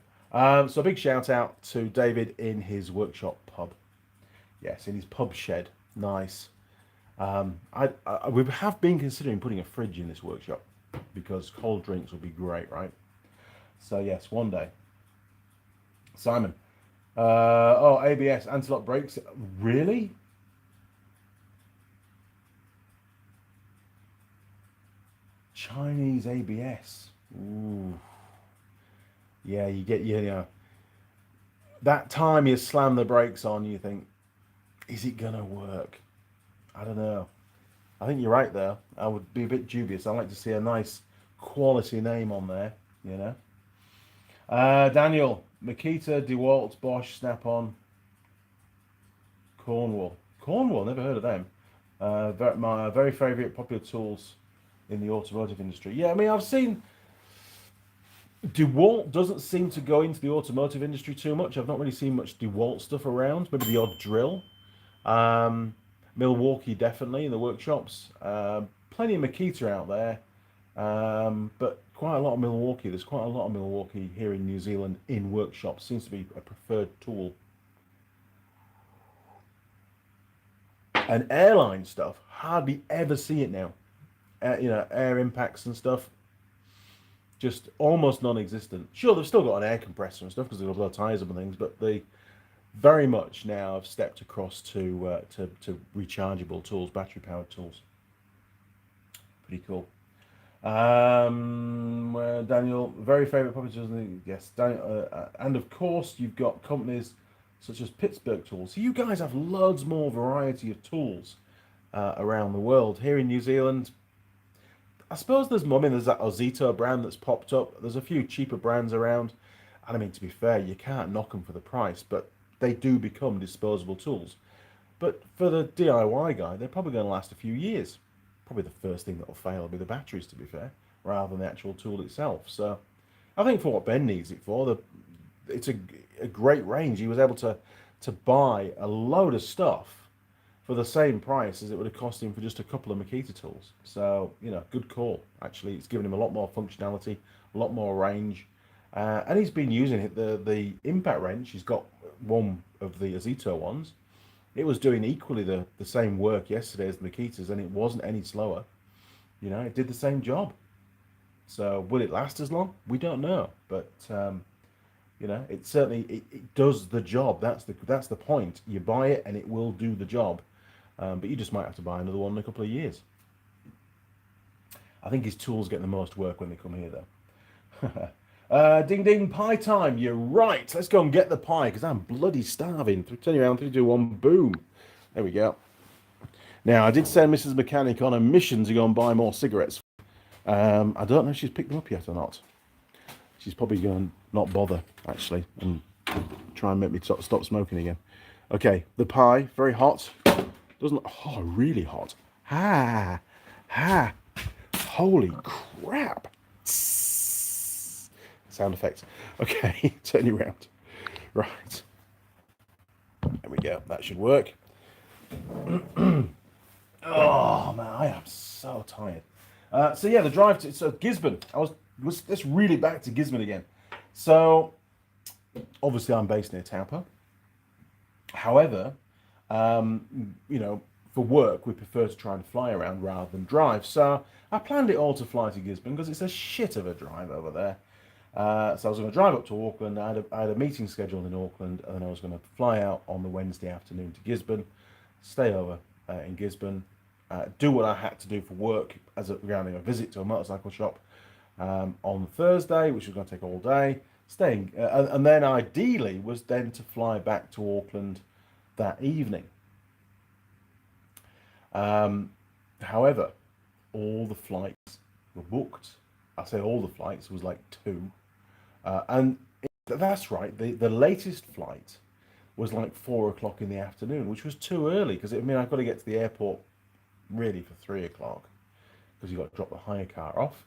So a big shout out to David in his workshop pub. Yes, in his pub shed. Nice. We have been considering putting a fridge in this workshop because cold drinks would be great, right? So yes, one day. Simon. Oh, ABS anti-lock brakes. Really? Chinese ABS. Ooh. Yeah, you know, that time you slam the brakes on, you think, is it gonna work? I don't know. I think you're right there. I would be a bit dubious. I like to see a nice quality name on there, you know. Daniel, Makita, DeWalt, Bosch, Snap-on, Cornwall. Cornwall, never heard of them. My very favourite popular tools in the automotive industry. Yeah, I mean, I've seen DeWalt doesn't seem to go into the automotive industry too much. I've not really seen much DeWalt stuff around. Maybe the odd drill. Um, Milwaukee definitely in the workshops. Plenty of Makita out there, but quite a lot of Milwaukee. There's quite a lot of Milwaukee here in New Zealand in workshops. Seems to be a preferred tool. And airline stuff, hardly ever see it now. You know, air impacts and stuff, just almost non-existent. Sure, they've still got an air compressor and stuff because they've got a lot of tires and things, but they very much now have stepped across to rechargeable tools, battery-powered tools. Pretty cool. Daniel, very favourite publishers. Yes, Daniel, and of course you've got companies such as Pittsburgh Tools. So you guys have loads more variety of tools around the world. Here in New Zealand, I suppose there's that Ozito brand that's popped up. There's a few cheaper brands around. And I mean, to be fair, you can't knock them for the price, but they do become disposable tools. But for the DIY guy, they're probably going to last a few years. Probably the first thing that will fail will be the batteries, to be fair, rather than the actual tool itself. So I think for what Ben needs it for, it's a great range. He was able to buy a load of stuff for the same price as it would have cost him for just a couple of Makita tools. So, you know, good call. Actually, it's given him a lot more functionality, a lot more range. And he's been using it. The impact wrench, he's got one of the Ozito ones. It was doing equally the same work yesterday as the Makitas, and it wasn't any slower. You know, it did the same job. So will it last as long? We don't know. But, you know, it certainly it does the job. That's the point. You buy it and it will do the job. But you just might have to buy another one in a couple of years. I think his tools get the most work when they come here, though. Ding ding, pie time. You're right. Let's go and get the pie because I'm bloody starving. Turn you around, 3, 2, 1, boom. There we go. Now, I did send Mrs. Mechanic on a mission to go and buy more cigarettes. I don't know if she's picked them up yet or not. She's probably going to not bother, actually, and try and make me stop smoking again. Okay, the pie, very hot. Doesn't, oh, really hot. Ha, ha. Holy crap. Sound effects. Okay, turn you around. Right. There we go. That should work. Oh man, I am so tired. So yeah, the drive to Gisborne. Let's really back to Gisborne again. So obviously I'm based near Taupo. However, you know, for work we prefer to try and fly around rather than drive. So I planned it all to fly to Gisborne because it's a shit of a drive over there. So I was going to drive up to Auckland. I had a meeting scheduled in Auckland, and then I was going to fly out on the Wednesday afternoon to Gisborne, stay over in Gisborne, do what I had to do for work as regarding a visit to a motorcycle shop on Thursday, which was going to take all day, staying, and then ideally was then to fly back to Auckland that evening. However, all the flights were booked. I say all the flights, it was like 2. And that's right, the latest flight was like 4 o'clock in the afternoon, which was too early because it mean I've got to get to the airport really for 3 o'clock because you've got to drop the hire car off.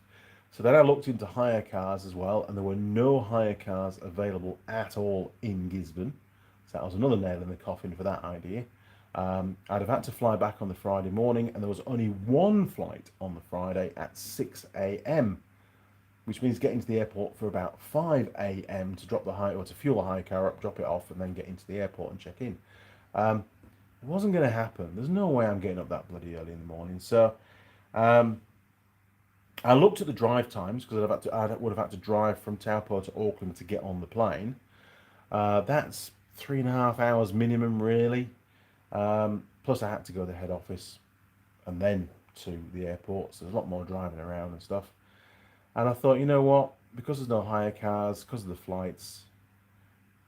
So then I looked into hire cars as well, and there were no hire cars available at all in Gisborne. So that was another nail in the coffin for that idea. I'd have had to fly back on the Friday morning, and there was only one flight on the Friday at 6 a.m. which means getting to the airport for about 5 a.m. to drop the hire or to fuel the hire car up, drop it off, and then get into the airport and check in. It wasn't going to happen. There's no way I'm getting up that bloody early in the morning. So um, I looked at the drive times because I would have had to drive from Taupo to Auckland to get on the plane. That's 3.5 hours minimum, really. Plus, I had to go to the head office and then to the airport, so there's a lot more driving around and stuff. And I thought, you know what? Because there's no hire cars, because of the flights,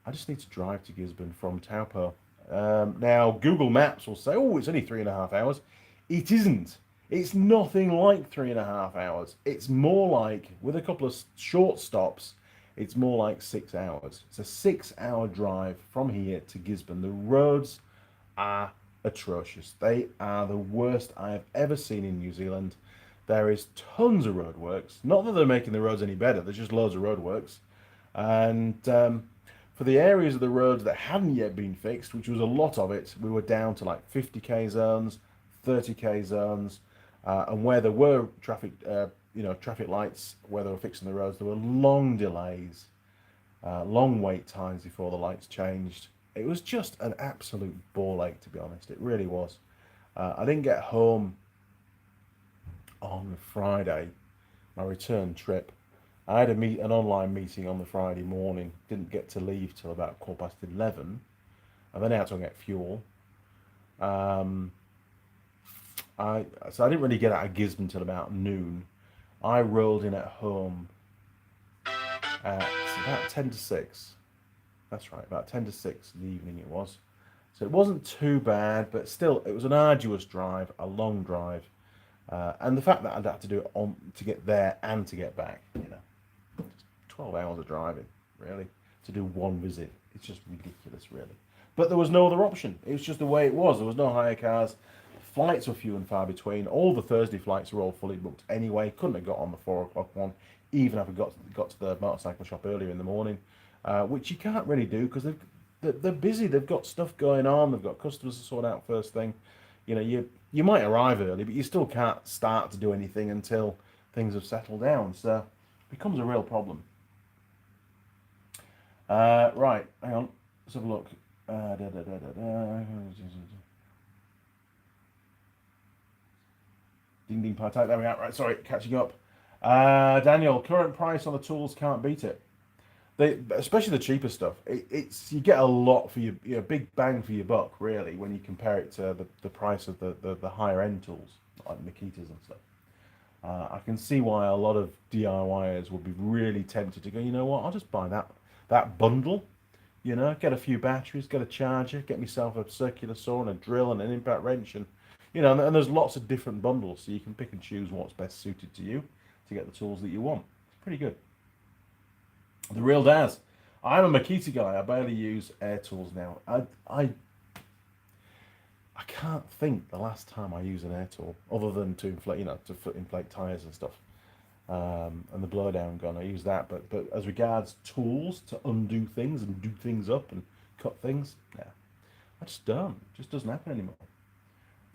I just need to drive to Gisborne from Taupo. Now, Google Maps will say, oh, it's only 3.5 hours. It isn't. It's nothing like 3.5 hours. It's more like, with a couple of short stops, it's more like 6 hours. It's a 6 hour drive from here to Gisborne. The roads are atrocious. They are the worst I have ever seen in New Zealand. There is tons of roadworks. Not that they're making the roads any better, there's just loads of roadworks. And for the areas of the roads that hadn't yet been fixed, which was a lot of it, we were down to like 50k zones, 30k zones, and where there were traffic lights, where they were fixing the roads, there were long delays, long wait times before the lights changed. It was just an absolute ball ache, to be honest. It really was. I didn't get home on Friday, my return trip. I had an online meeting on the Friday morning. Didn't get to leave till about 11:15, and then I had to go get fuel. So I didn't really get out of Gisborne till about noon. I rolled in at home at about 10 to 6. That's right, about 10 to 6 in the evening it was. So it wasn't too bad, but still, it was an arduous drive, a long drive. And the fact that I'd have to do it to get there and to get back, 12 hours of driving, really, to do one visit. It's just ridiculous, really. But there was no other option. It was just the way it was. There was no hire cars. Flights were few and far between. All the Thursday flights were all fully booked anyway. Couldn't have got on the 4 o'clock one, even if I got to the motorcycle shop earlier in the morning, which you can't really do because they're busy. They've got stuff going on. They've got customers to sort out first thing. You might arrive early, but you still can't start to do anything until things have settled down. So it becomes a real problem. Right, hang on. Let's have a look. Ding ding pie type. There we are. Right, sorry, catching up. Daniel, current price on the tools, can't beat it. Especially the cheaper stuff. You get a lot for your big bang for your buck, really, when you compare it to the price of the higher end tools like Makitas and stuff. I can see why a lot of DIYers would be really tempted to go, you know what, I'll just buy that bundle. Get a few batteries, get a charger, get myself a circular saw and a drill and an impact wrench, and and there's lots of different bundles, so you can pick and choose what's best suited to you to get the tools that you want. It's pretty good. The real Daz. I'm a Makita guy. I barely use air tools now. I can't think the last time I used an air tool other than to inflate, inflate tires and stuff. And the blowdown gun, I use that. But as regards tools to undo things and do things up and cut things, yeah, I just don't. It just doesn't happen anymore.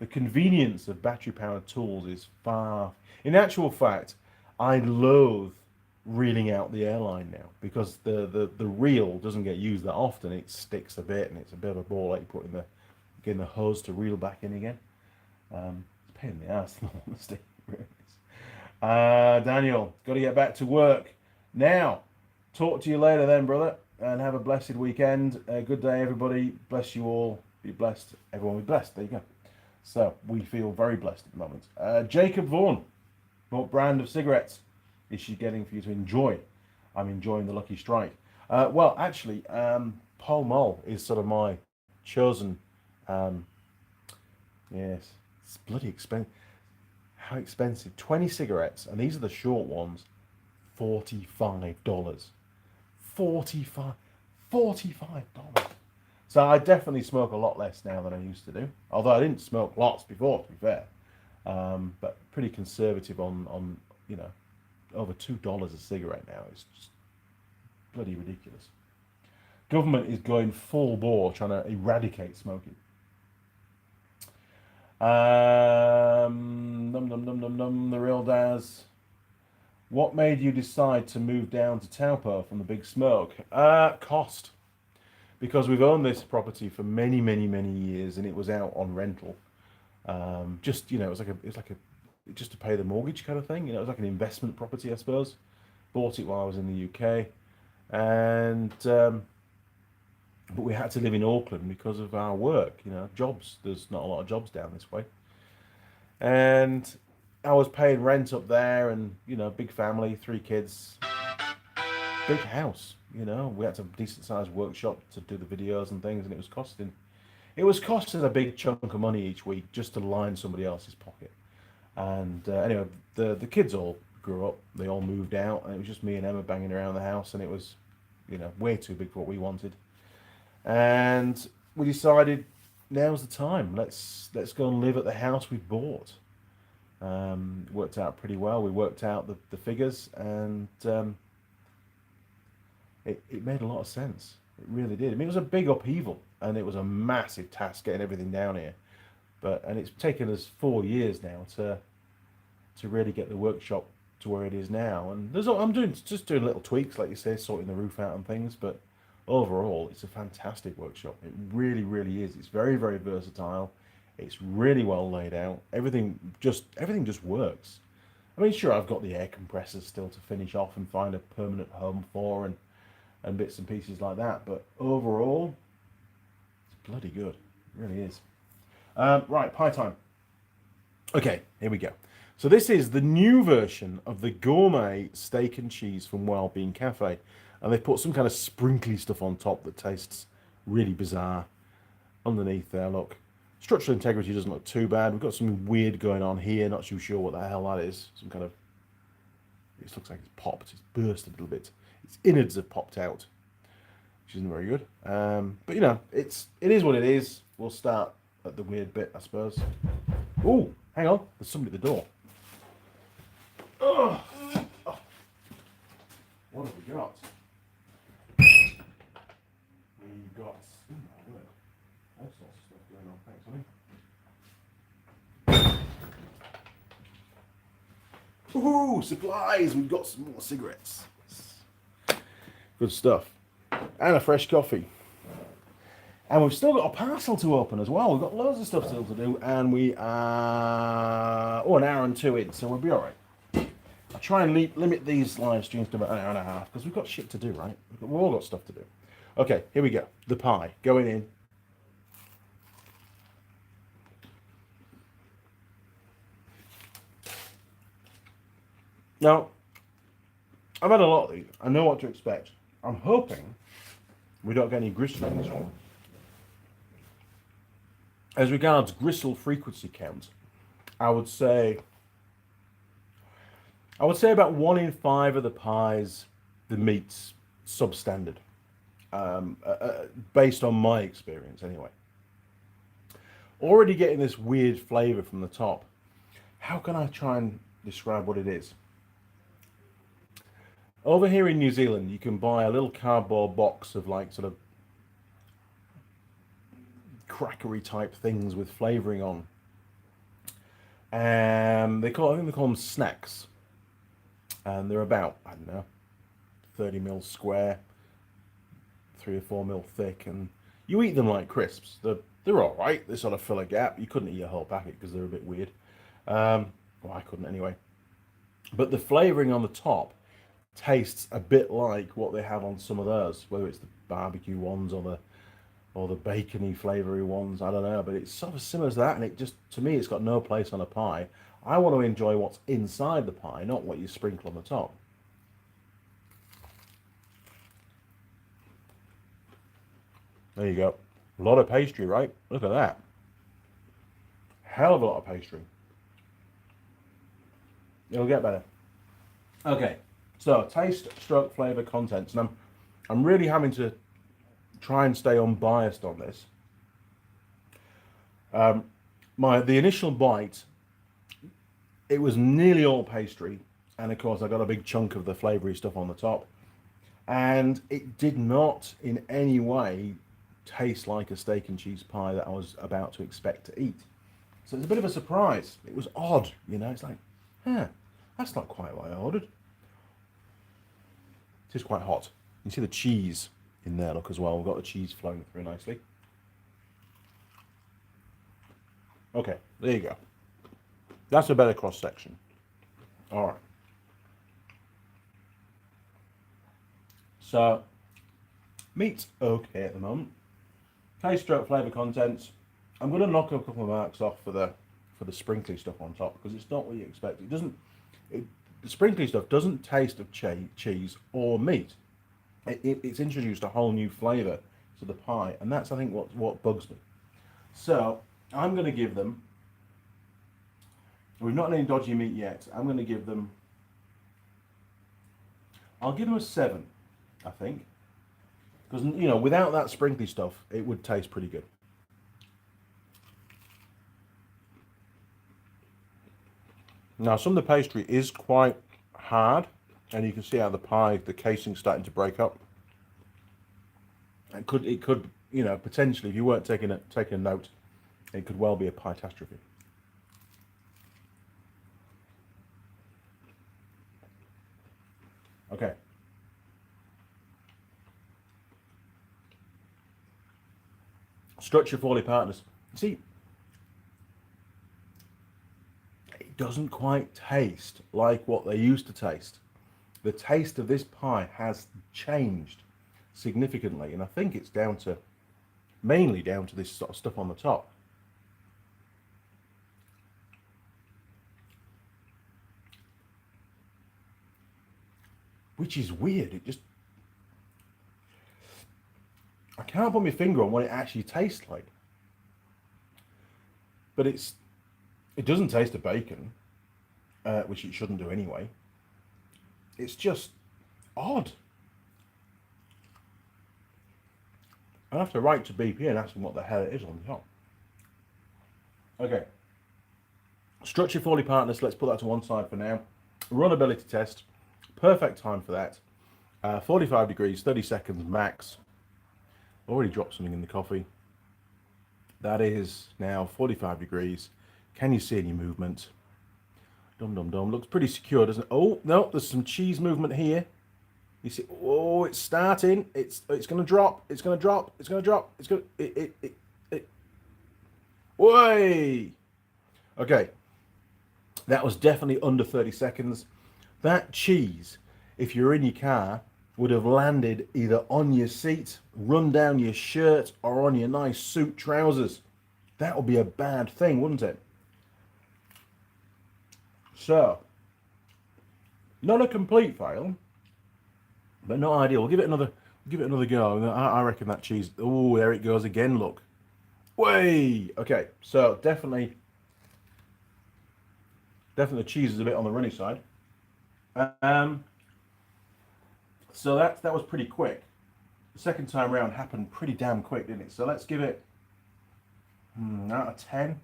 The convenience of battery-powered tools is far. In actual fact, I loathe reeling out the airline now because the reel doesn't get used that often. It sticks a bit and it's a bit of a ball ache getting the hose to reel back in again. It's a pain in the ass, in all honesty. Daniel, got to get back to work now. Talk to you later then, brother, and have a blessed weekend. Good day, everybody. Bless you all. Be blessed. Everyone be blessed. There you go. So we feel very blessed at the moment. Jacob Vaughan, what brand of cigarettes is she getting for you to enjoy? I'm enjoying the Lucky Strike. Well, actually, Pall Mall is sort of my chosen. Yes, it's bloody expensive. How expensive? 20 cigarettes, and these are the short ones. $45. $45. So I definitely smoke a lot less now than I used to do. Although I didn't smoke lots before, to be fair. But pretty conservative on over $2 a cigarette now. It's just bloody ridiculous. Government is going full bore trying to eradicate smoking. The real Daz. What made you decide to move down to Taupo from the big smoke? Cost. Because we've owned this property for many, many, many years, and it was out on rental. Just it was like a just to pay the mortgage kind of thing. It was like an investment property, I suppose. Bought it while I was in the UK, and but we had to live in Auckland because of our work. Jobs. There's not a lot of jobs down this way, and I was paying rent up there, and big family, 3 kids, big house. We had a decent sized workshop to do the videos and things, and it was costing a big chunk of money each week just to line somebody else's pocket. And anyway, the kids all grew up, they all moved out, and it was just me and Emma banging around the house, and it was way too big for what we wanted. And we decided now's the time. Let's go and live at the house we bought. Worked out pretty well. We worked out the figures, and it made a lot of sense. It really did. I mean, it was a big upheaval, and it was a massive task getting everything down here. And it's taken us 4 years now to really get the workshop to where it is now. And I'm just doing little tweaks, like you say, sorting the roof out and things. But overall, it's a fantastic workshop. It really, really is. It's very, very versatile. It's really well laid out. Everything just works. I mean, sure, I've got the air compressors still to finish off and find a permanent home for, and bits and pieces like that. But overall, it's bloody good. It really is. Right, pie time. Okay, here we go. So this is the new version of the gourmet steak and cheese from Wellbeing Cafe. And they put some kind of sprinkly stuff on top that tastes really bizarre. Underneath there, look. Structural integrity doesn't look too bad. We've got something weird going on here. Not too sure what the hell that is. Some kind of... It looks like it's popped. It's burst a little bit. Its innards have popped out, which isn't very good. But it is what it is. We'll start at the weird bit, I suppose. Oh, hang on. There's somebody at the door. Oh. What have we got? We've got all sorts of stuff going on. Thanks, honey. Ooh, supplies! We've got some more cigarettes. Good stuff. And a fresh coffee. And we've still got a parcel to open as well. We've got loads of stuff still to do, and we are an hour and 2 in, so we'll be all right. I try and limit these live streams to about an hour and a half because we've got shit to do, right? We've all got stuff to do. Okay, here we go. The pie going in. Now, I've had a lot of these. I know what to expect. I'm hoping we don't get any gristle in this one. As regards gristle frequency count, I would say about 1 in 5 of the pies, the meat's substandard, based on my experience anyway. Already getting this weird flavour from the top. How can I try and describe what it is? Over here in New Zealand, you can buy a little cardboard box of like sort of crackery type things with flavouring on. And I think they call them snacks. And they're about, I don't know, 30 mil square, 3 or 4 mil thick, and you eat them like crisps. They're all right. They sort of fill a gap. You couldn't eat a whole packet because they're a bit weird. Well, I couldn't anyway. But the flavouring on the top tastes a bit like what they have on some of those, whether it's the barbecue ones or the bacony flavoury ones. I don't know, but it's sort of similar to that, and it just, to me, it's got no place on a pie. I want to enjoy what's inside the pie, not what you sprinkle on the top. There you go. A lot of pastry, right? Look at that. Hell of a lot of pastry. It'll get better. Okay, so taste, stroke, flavour, contents. And I'm really having to try and stay unbiased on this. The initial bite, it was nearly all pastry, and of course I got a big chunk of the flavoury stuff on the top, and it did not in any way taste like a steak and cheese pie that I was about to expect to eat. So it's a bit of a surprise. It was odd, It's like, that's not quite what I ordered. It is quite hot. You can see the cheese in there, look, as well. We've got the cheese flowing through nicely. Okay, there you go. That's a better cross section. All right. So, meat's okay at the moment. Taste, stroke, flavour, contents. I'm going to knock a couple of marks off for the sprinkly stuff on top because it's not what you expect. It doesn't. The sprinkly stuff doesn't taste of cheese or meat. It's introduced a whole new flavour to the pie, and that's, I think, what bugs me. So I'm going to give them. We've not had any dodgy meat yet. I'm going to give them. I'll give them a 7, I think, because without that sprinkly stuff, it would taste pretty good. Now, some of the pastry is quite hard, and you can see how the pie, the casing's starting to break up. It could, potentially, if you weren't taking a note, it could well be a pie-tastrophe. Okay. Structure Forley Partners. See, it doesn't quite taste like what they used to taste. The taste of this pie has changed significantly, and I think it's mainly down to this sort of stuff on the top. Which is weird. I can't put my finger on what it actually tastes like. But it doesn't taste of bacon, which it shouldn't do anyway. It's just odd. I'll have to write to BP and ask them what the hell it is on the top. Okay. Structure Forley Partners, let's put that to one side for now. Runnability test. Perfect time for that. 45 degrees, 30 seconds max. Already dropped something in the coffee. That is now 45 degrees. Can you see any movement? Dum dum dum. Looks pretty secure, doesn't it? Oh no, there's some cheese movement here. You see? Oh, it's starting. It's going to drop. It's going to drop. It's going to drop. It's going to it. Way. Okay. That was definitely under 30 seconds. That cheese, if you're in your car, would have landed either on your seat, run down your shirt, or on your nice suit trousers. That would be a bad thing, wouldn't it? So, not a complete fail, but not ideal. We'll give it another go. I reckon that cheese. Oh, there it goes again. Look, way. Okay, so definitely the cheese is a bit on the runny side. So that was pretty quick. The second time round happened pretty damn quick, didn't it? So let's give it out of 10.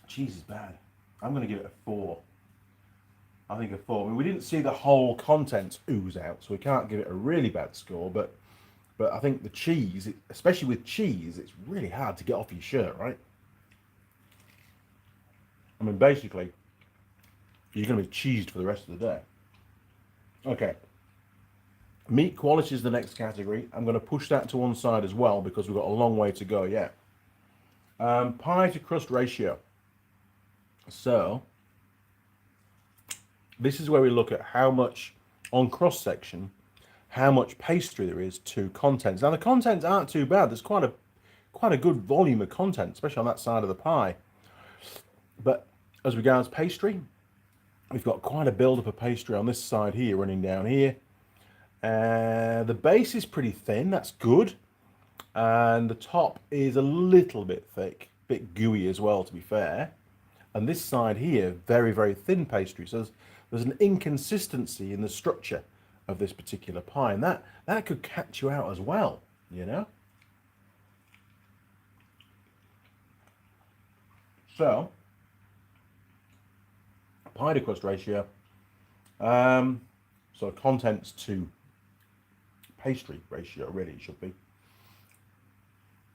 Cheese is bad. I'm going to give it a 4. I think a 4. I mean, we didn't see the whole contents ooze out, so we can't give it a really bad score. But I think the cheese, especially with cheese, it's really hard to get off your shirt, right? I mean, basically, you're going to be cheesed for the rest of the day. Okay. Meat quality is the next category. I'm going to push that to one side as well because we've got a long way to go yet. Pie to crust ratio. So, this is where we look at how much, on cross section, how much pastry there is to contents. Now the contents aren't too bad. There's quite a good volume of content, especially on that side of the pie. But as regards pastry, we've got quite a build-up of pastry on this side here, running down here. The base is pretty thin, that's good. And the top is a little bit thick, a bit gooey as well, to be fair. And this side here, very, very thin pastry. So there's an inconsistency in the structure of this particular pie. And that could catch you out as well, you know? So, pie to crust ratio. So contents to pastry ratio, really, it should be.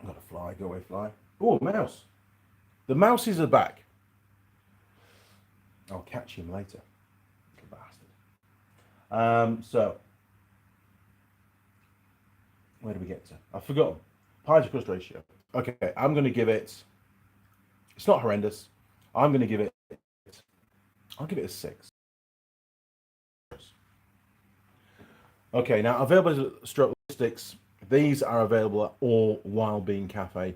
I've got a fly, go away fly. Oh, mouse. The mouses are back. I'll catch him later, little bastard. So where do we get to? I've forgotten. Pie to crust ratio. Okay, I'm going to give it. It's not horrendous. I'm going to give it. I'll give it a 6. Okay, now available stroke sticks. These are available at all Wild Bean Cafe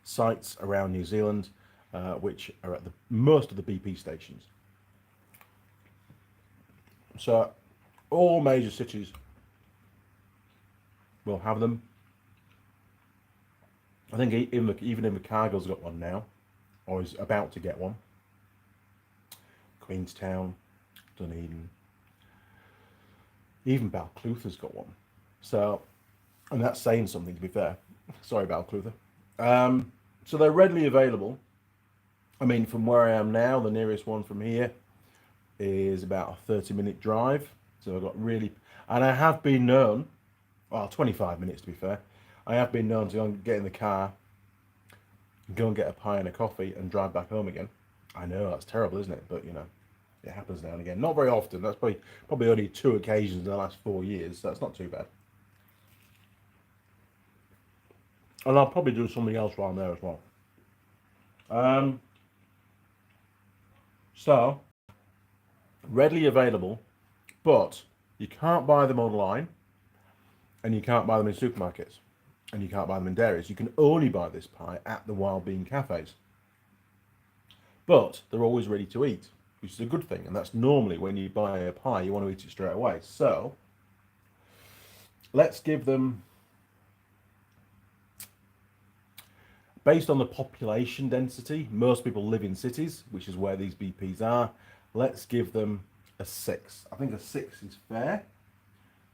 sites around New Zealand, which are at most of the BP stations. So all major cities will have them. I think even Invercargill's got one now, or is about to get one. Queenstown, Dunedin, even Balclutha's got one. So, and that's saying something, to be fair. Sorry, Balclutha. So they're readily available. I mean, from where I am now, the nearest one from here is about a 30-minute drive. So I've got really, and I have been known, well, 25 minutes to be fair. I have been known to go and get in the car, go and get a pie and a coffee, and drive back home again. I know that's terrible, isn't it? But you know, it happens now and again. Not very often. That's probably only 2 occasions in the last 4 years. So that's not too bad. And I'll probably do something else while I'm there as well. So readily available, but you can't buy them online, and you can't buy them in supermarkets, and you can't buy them in dairies. You can only buy this pie at the Wild Bean cafes. But they're always ready to eat, which is a good thing. And that's normally when you buy a pie, you want to eat it straight away. So let's give them, based on the population density, most people live in cities, which is where these BPs are. Let's give them a 6. I think a 6 is fair,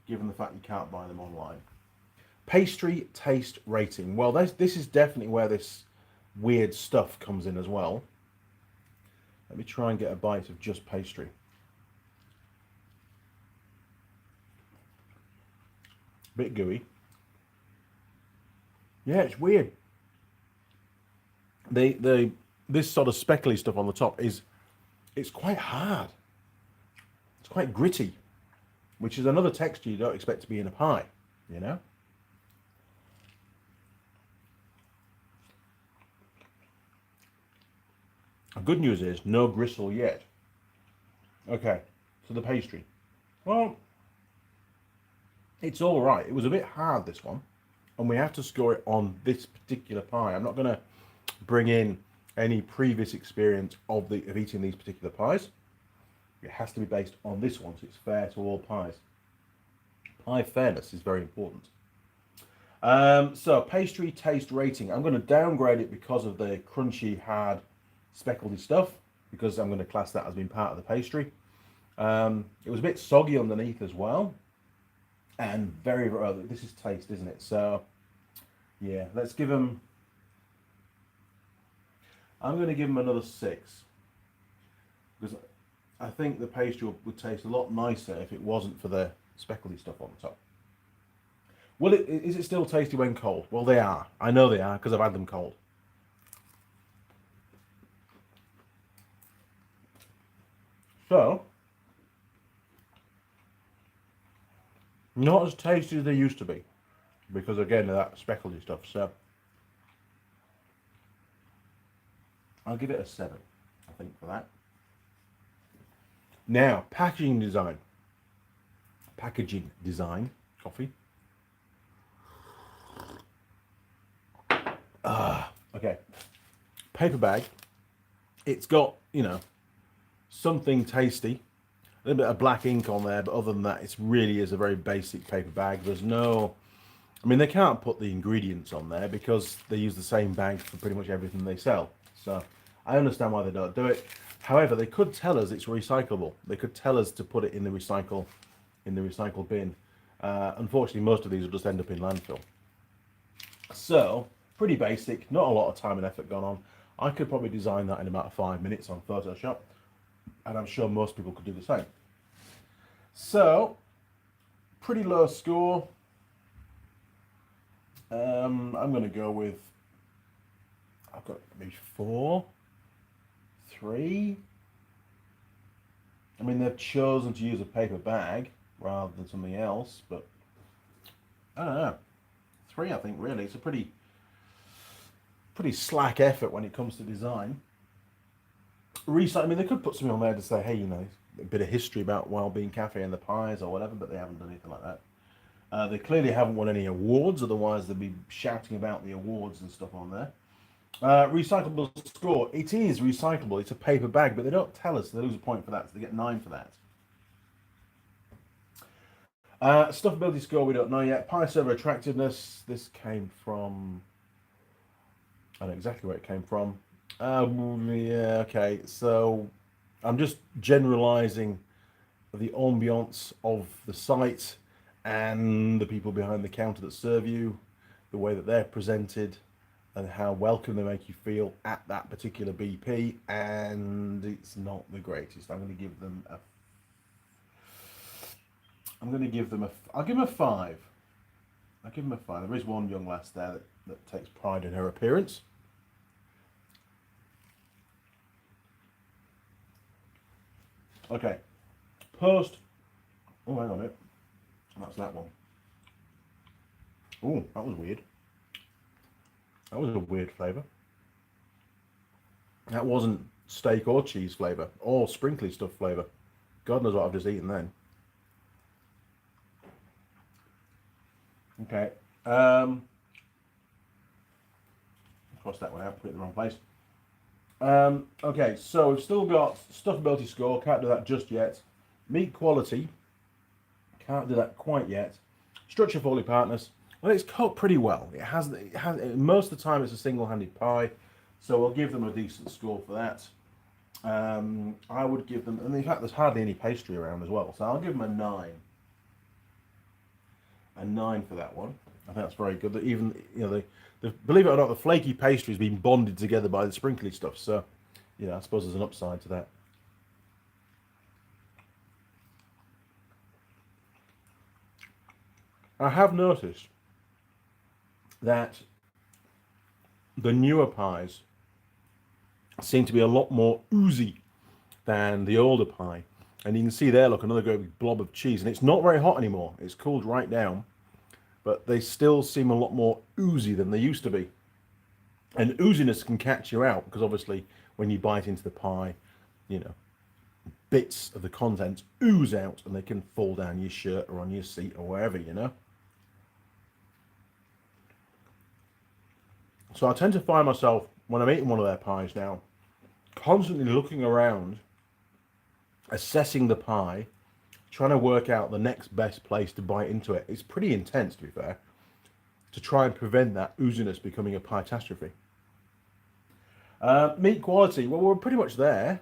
given the fact you can't buy them online. Pastry taste rating. Well, this is definitely where this weird stuff comes in as well. Let me try and get a bite of just pastry. Bit gooey. Yeah, it's weird. This sort of speckly stuff on the top it's quite hard. It's quite gritty, which is another texture you don't expect to be in a pie, you know? The good news is no gristle yet. Okay, so the pastry. Well, it's all right. It was a bit hard, this one, and we have to score it on this particular pie. I'm not going to bring in any previous experience of eating these particular pies. It has to be based on this one, so it's fair to all pies. Pie fairness is very important. So pastry taste rating. I'm going to downgrade it because of the crunchy, hard, speckledy stuff, because I'm going to class that as being part of the pastry. It was a bit soggy underneath as well, and very, this is taste, isn't it? So yeah, let's give them, I'm going to give them another 6, because I think the pastry would taste a lot nicer if it wasn't for the speckledy stuff on the top. Well, is it still tasty when cold? Well, they are. I know they are because I've had them cold. So, not as tasty as they used to be, because again of that speckledy stuff. So, I'll give it a 7, I think, for that. Now, packaging design. Packaging design, coffee. Okay. Paper bag. It's got, something tasty. A little bit of black ink on there, but other than that, it really is a very basic paper bag. There's no, they can't put the ingredients on there because they use the same bag for pretty much everything they sell. So I understand why they don't do it. However, they could tell us it's recyclable. They could tell us to put it in the recycle bin. Unfortunately, most of these will just end up in landfill. So pretty basic, not a lot of time and effort gone on. I could probably design that in about 5 minutes on Photoshop, and I'm sure most people could do the same. So, pretty low score. I'm going to go with, I've got maybe 4, 3. I mean, they've chosen to use a paper bag rather than something else, but I don't know. 3, I think, really. It's a pretty slack effort when it comes to design. I mean, they could put something on there to say, hey, you know, a bit of history about Wellbeing Cafe and the pies or whatever, but they haven't done anything like that. They clearly haven't won any awards, otherwise they'd be shouting about the awards and stuff on there. Recyclable score. It is recyclable. It's a paper bag, but they don't tell us. They lose a point for that, so they get 9 for that. Stuffability score, we don't know yet. Pie server attractiveness. This came from... I know exactly where it came from. Yeah, okay. So I'm just generalizing the ambiance of the site and the people behind the counter that serve you, the way that they're presented, and how welcome they make you feel at that particular BP. And it's not the greatest. I'm going to give them a... I'll give them a 5. I'll give them a 5. There is one young lass there that takes pride in her appearance. Okay. Post. Oh, hang on a minute. That's that one. Oh, that was weird. That was a weird flavour. That wasn't steak or cheese flavour or sprinkly stuff flavour. God knows what I've just eaten then. Okay. Cross that one out, put it in the wrong place. Okay, so we've still got stuffability score, can't do that just yet. Meat quality, can't do that quite yet. Structure Foley partners, well, it's cut pretty well. It has most of the time it's a single-handed pie, so I'll give them a decent score for that. I would give them, and in fact there's hardly any pastry around as well, so I'll give them a 9. A 9 for that one. I think that's very good. That even, you know, believe it or not, the flaky pastry has been bonded together by the sprinkly stuff. So, you know, I suppose there's an upside to that. I have noticed that the newer pies seem to be a lot more oozy than the older pie. And you can see there, look, another great big blob of cheese. And it's not very hot anymore. It's cooled right down. But they still seem a lot more oozy than they used to be. And ooziness can catch you out, because obviously when you bite into the pie, you know, bits of the contents ooze out and they can fall down your shirt or on your seat or wherever, you know. So I tend to find myself, when I'm eating one of their pies now, constantly looking around, assessing the pie, trying to work out the next best place to bite into it. It's pretty intense, to be fair, to try and prevent that ooziness becoming a pie-tastrophe. Meat quality, well, we're pretty much there.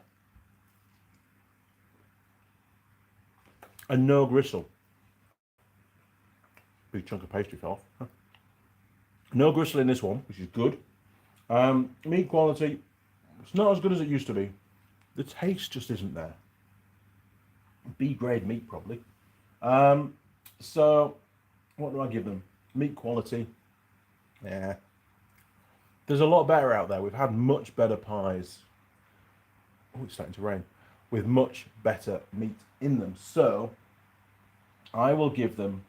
And no gristle. Big chunk of pastry fell off. Huh. No gristle in this one, which is good. Meat quality, it's not as good as it used to be. The taste just isn't there. B-grade meat, probably. So, what do I give them? Meat quality. Yeah. There's a lot better out there. We've had much better pies. Oh, it's starting to rain. With much better meat in them. So, I will give them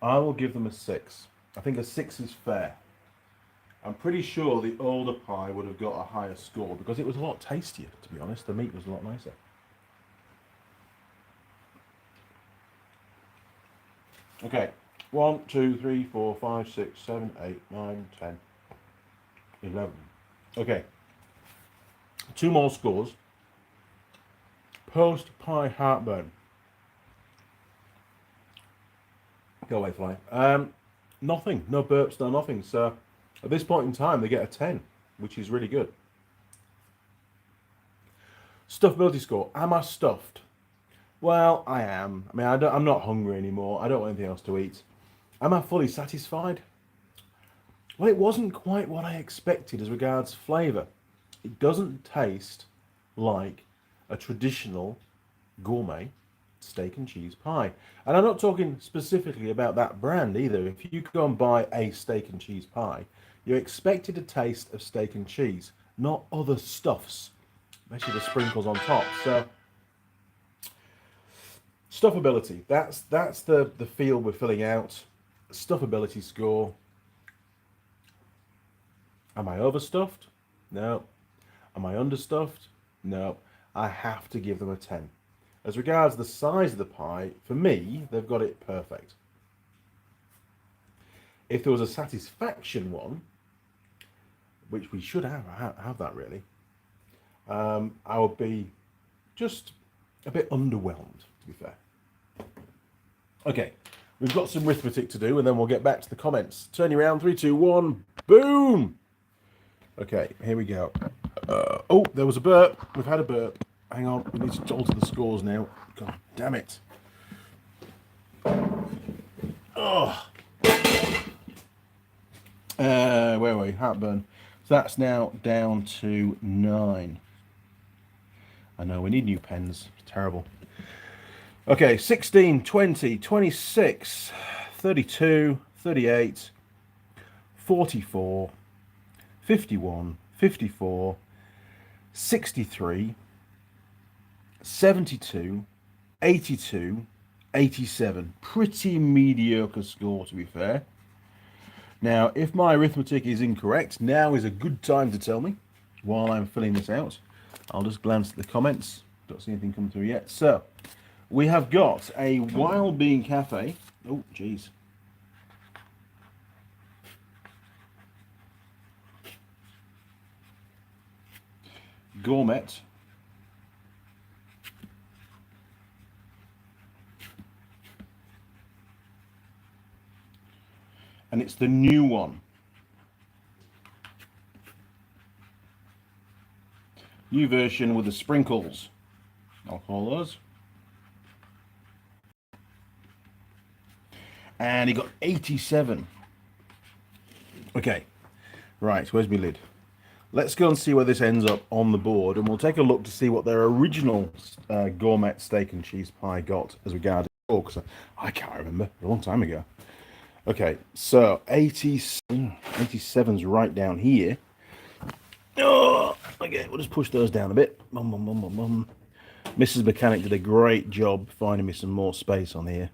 a 6. I think a 6 is fair. I'm pretty sure the older pie would have got a higher score because it was a lot tastier, to be honest. The meat was a lot nicer. Okay, 1, 2, 3, 4, 5, 6, 7, 8, 9, 10, 11. Okay, 2 more scores. Post pie heartburn. Go away, fly. Nothing, no burps, no nothing. So at this point in time, they get a 10, which is really good. Stuffability score. Am I stuffed? Well, I am. I mean, I'm not hungry anymore. I don't want anything else to eat. Am I fully satisfied? Well, it wasn't quite what I expected as regards flavour. It doesn't taste like a traditional gourmet steak and cheese pie. And I'm not talking specifically about that brand either. If you go and buy a steak and cheese pie, you're expected a taste of steak and cheese, not other stuffs especially the sprinkles on top. So stuffability, that's the field we're filling out. Stuffability score. Am I overstuffed? No. Am I understuffed? No. I have to give them a 10. As regards the size of the pie, for me, they've got it perfect. If there was a satisfaction one, which we should have that really, I would be just a bit underwhelmed, to be fair. Okay, we've got some arithmetic to do, and then we'll get back to the comments. Turn you around, 3, 2, 1, boom! Okay, here we go. Oh, there was a burp. We've had a burp. Hang on, we need to alter the scores now. God damn it. Oh. Where were we? Heartburn. So that's now down to 9. I know, we need new pens. It's terrible. Okay, 16, 20, 26, 32, 38, 44, 51, 54, 63, 72, 82, 87. Pretty mediocre score, to be fair. Now, if my arithmetic is incorrect, now is a good time to tell me while I'm filling this out. I'll just glance at the comments. Don't see anything come through yet. So, we have got a Wild Bean Cafe. Oh, geez. Gourmet. And it's the new one. New version with the sprinkles. I'll call those. And he got 87. Okay. Right, where's my lid? Let's go and see where this ends up on the board, and we'll take a look to see what their original gourmet steak and cheese pie got as regards. Oh, because I can't remember. A long time ago. Okay, so 87's right down here. Oh, okay, we'll just push those down a bit. Mrs. Mechanic did a great job finding me some more space on here.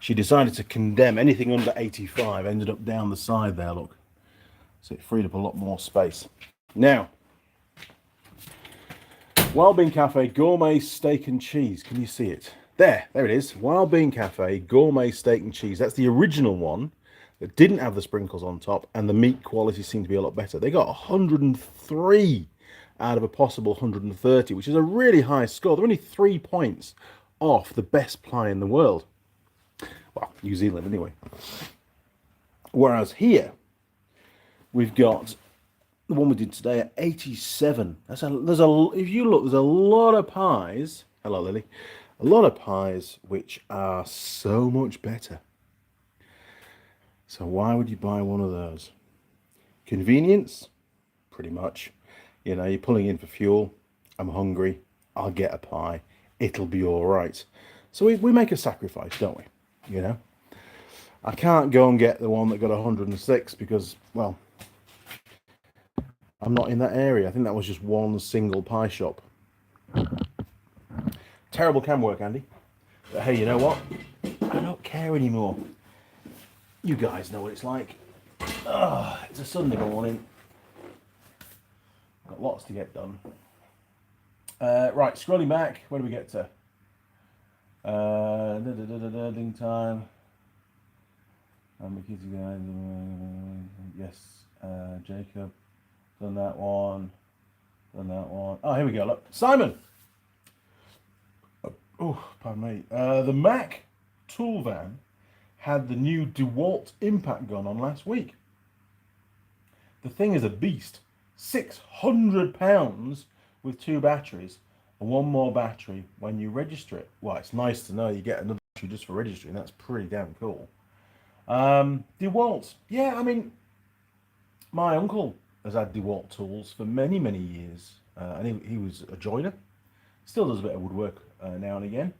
She decided to condemn anything under 85, ended up down the side there, look. So it freed up a lot more space. Now, Wild Bean Cafe Gourmet Steak and Cheese. Can you see it? There it is. Wild Bean Cafe Gourmet Steak and Cheese. That's the original one that didn't have the sprinkles on top, and the meat quality seemed to be a lot better. They got 103 out of a possible 130, which is a really high score. They're only 3 points off the best pie in the world. Well, New Zealand anyway. Whereas here, we've got the one we did today at 87. If you look, there's a lot of pies. Hello, Lily. A lot of pies which are so much better. So why would you buy one of those? Convenience? Pretty much. You know, you're pulling in for fuel. I'm hungry. I'll get a pie. It'll be all right. So we make a sacrifice, don't we? You know? I can't go and get the one that got 106 because, well, I'm not in that area. I think that was just one single pie shop. Terrible cam work, Andy. But hey, you know what? I don't care anymore. You guys know what it's like. It's a Sunday morning. Got lots to get done. Right, scrolling back. Where do we get to? Ding time. Yes, Jacob. Done that one. Oh, here we go. Look, Simon. Oh, pardon me. The Mac tool van had the new DeWalt impact gun on last week. The thing is a beast. £600 with 2 batteries and 1 more battery when you register it. Well, it's nice to know you get another battery just for registering. That's pretty damn cool. DeWalt. Yeah, I mean, my uncle has had DeWalt tools for many, many years. And he was a joiner. Still does a bit of woodwork now and again.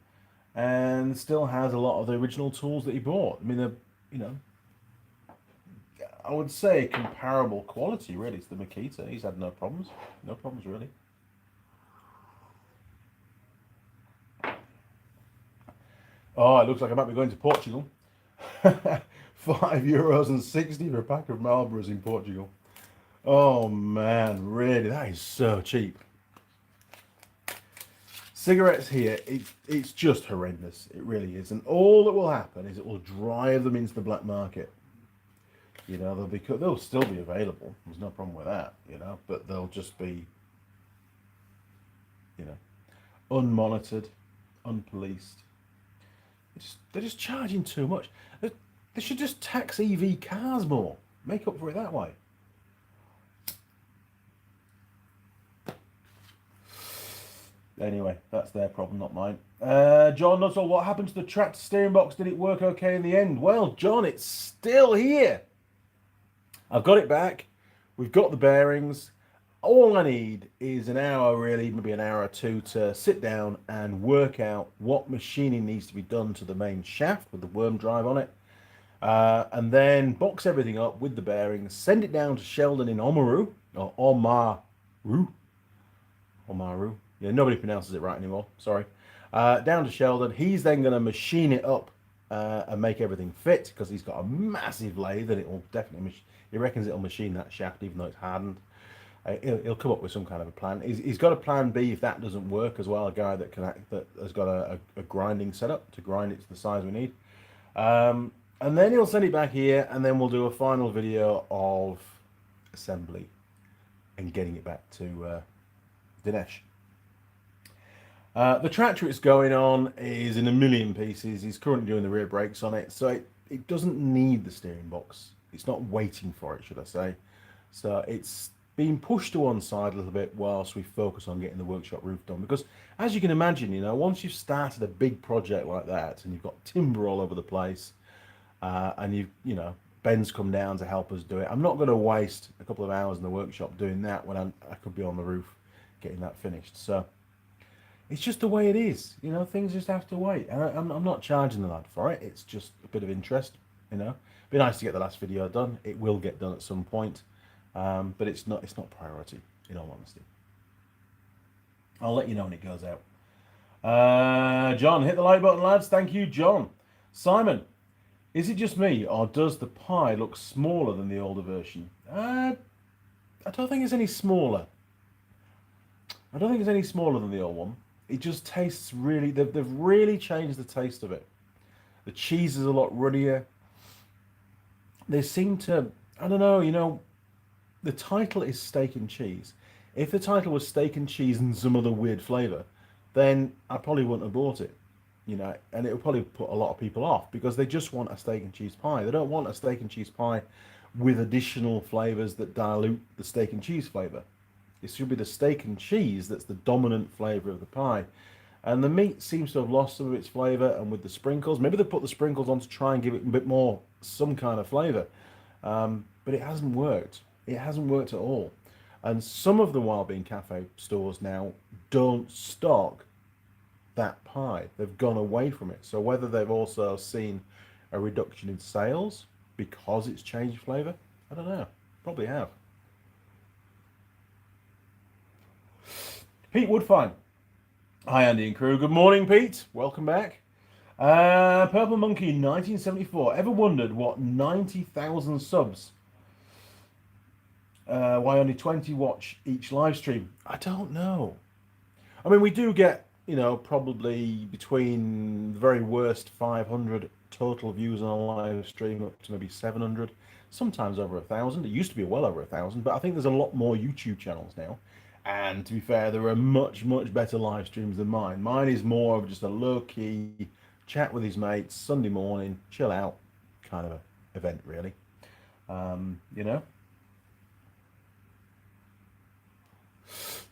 And still has a lot of the original tools that he bought. I mean, they're, you know, I would say comparable quality, really, to the Makita. He's had no problems. No problems, really. Oh, it looks like I might be going to Portugal. €5.60 for a pack of Marlboros in Portugal. Oh man, really, that is so cheap. Cigarettes here, it's just horrendous. It really is. And all that will happen is it will drive them into the black market. You know, they'll still be available. There's no problem with that, you know, but they'll just be, you know, unmonitored, unpoliced. They're just charging too much. They should just tax EV cars more. Make up for it that way. Anyway, that's their problem, not mine. John Nuttall, what happened to the tractor steering box? Did it work okay in the end? Well, John, it's still here. I've got it back. We've got the bearings. All I need is an hour, really, maybe an hour or two, to sit down and work out what machining needs to be done to the main shaft with the worm drive on it. And then box everything up with the bearings, send it down to Sheldon in Oamaru, or Oamaru. Oamaru. Yeah, nobody pronounces it right anymore. Sorry. Down to Sheldon. He's then going to machine it up and make everything fit because he's got a massive lathe and it will definitely. He reckons it'll machine that shaft even though it's hardened. He'll come up with some kind of a plan. He's got a plan B if that doesn't work as well. A guy that has got a grinding setup to grind it to the size we need. And then he'll send it back here, and then we'll do a final video of assembly and getting it back to Dinesh. The tractor it's going on is in a million pieces. He's currently doing the rear brakes on it, so it doesn't need the steering box. It's not waiting for it, should I say. So it's being pushed to one side a little bit whilst we focus on getting the workshop roof done. Because as you can imagine, you know, once you've started a big project like that and you've got timber all over the place, and you know, Ben's come down to help us do it. I'm not going to waste a couple of hours in the workshop doing that when I could be on the roof getting that finished. So it's just the way it is, you know. Things just have to wait. And I'm not charging the lad for it. It's just a bit of interest, you know. Be nice to get the last video done. It will get done at some point, but it's not priority. In all honesty, I'll let you know when it goes out. John, hit the like button, lads. Thank you, John. Simon, is it just me, or does the pie look smaller than the older version? I don't think it's any smaller. I don't think it's any smaller than the old one. It just tastes really. They've really changed the taste of it. The cheese is a lot runnier. They seem to. I don't know. You know, the title is steak and cheese. If the title was steak and cheese and some other weird flavour, then I probably wouldn't have bought it. You know, and it would probably put a lot of people off because they just want a steak and cheese pie. They don't want a steak and cheese pie with additional flavours that dilute the steak and cheese flavour. It should be the steak and cheese that's the dominant flavour of the pie. And the meat seems to have lost some of its flavour, and with the sprinkles, maybe they put the sprinkles on to try and give it a bit more, some kind of flavour. But it hasn't worked. It hasn't worked at all. And some of the Wild Bean Cafe stores now don't stock that pie. They've gone away from it. So whether they've also seen a reduction in sales because it's changed flavour, I don't know. Probably have. Pete Woodfine. Hi, Andy and crew. Good morning, Pete. Welcome back. Purple Monkey 1974. Ever wondered what 90,000 subs? Why only 20 watch each live stream? I don't know. I mean, we do get, you know, probably between the very worst 500 total views on a live stream up to maybe 700, sometimes over 1,000. It used to be well over 1,000, but I think there's a lot more YouTube channels now. And to be fair, there are much better live streams than mine. Mine is more of just a low-key chat with his mates, Sunday morning, chill out kind of a event, really. You know?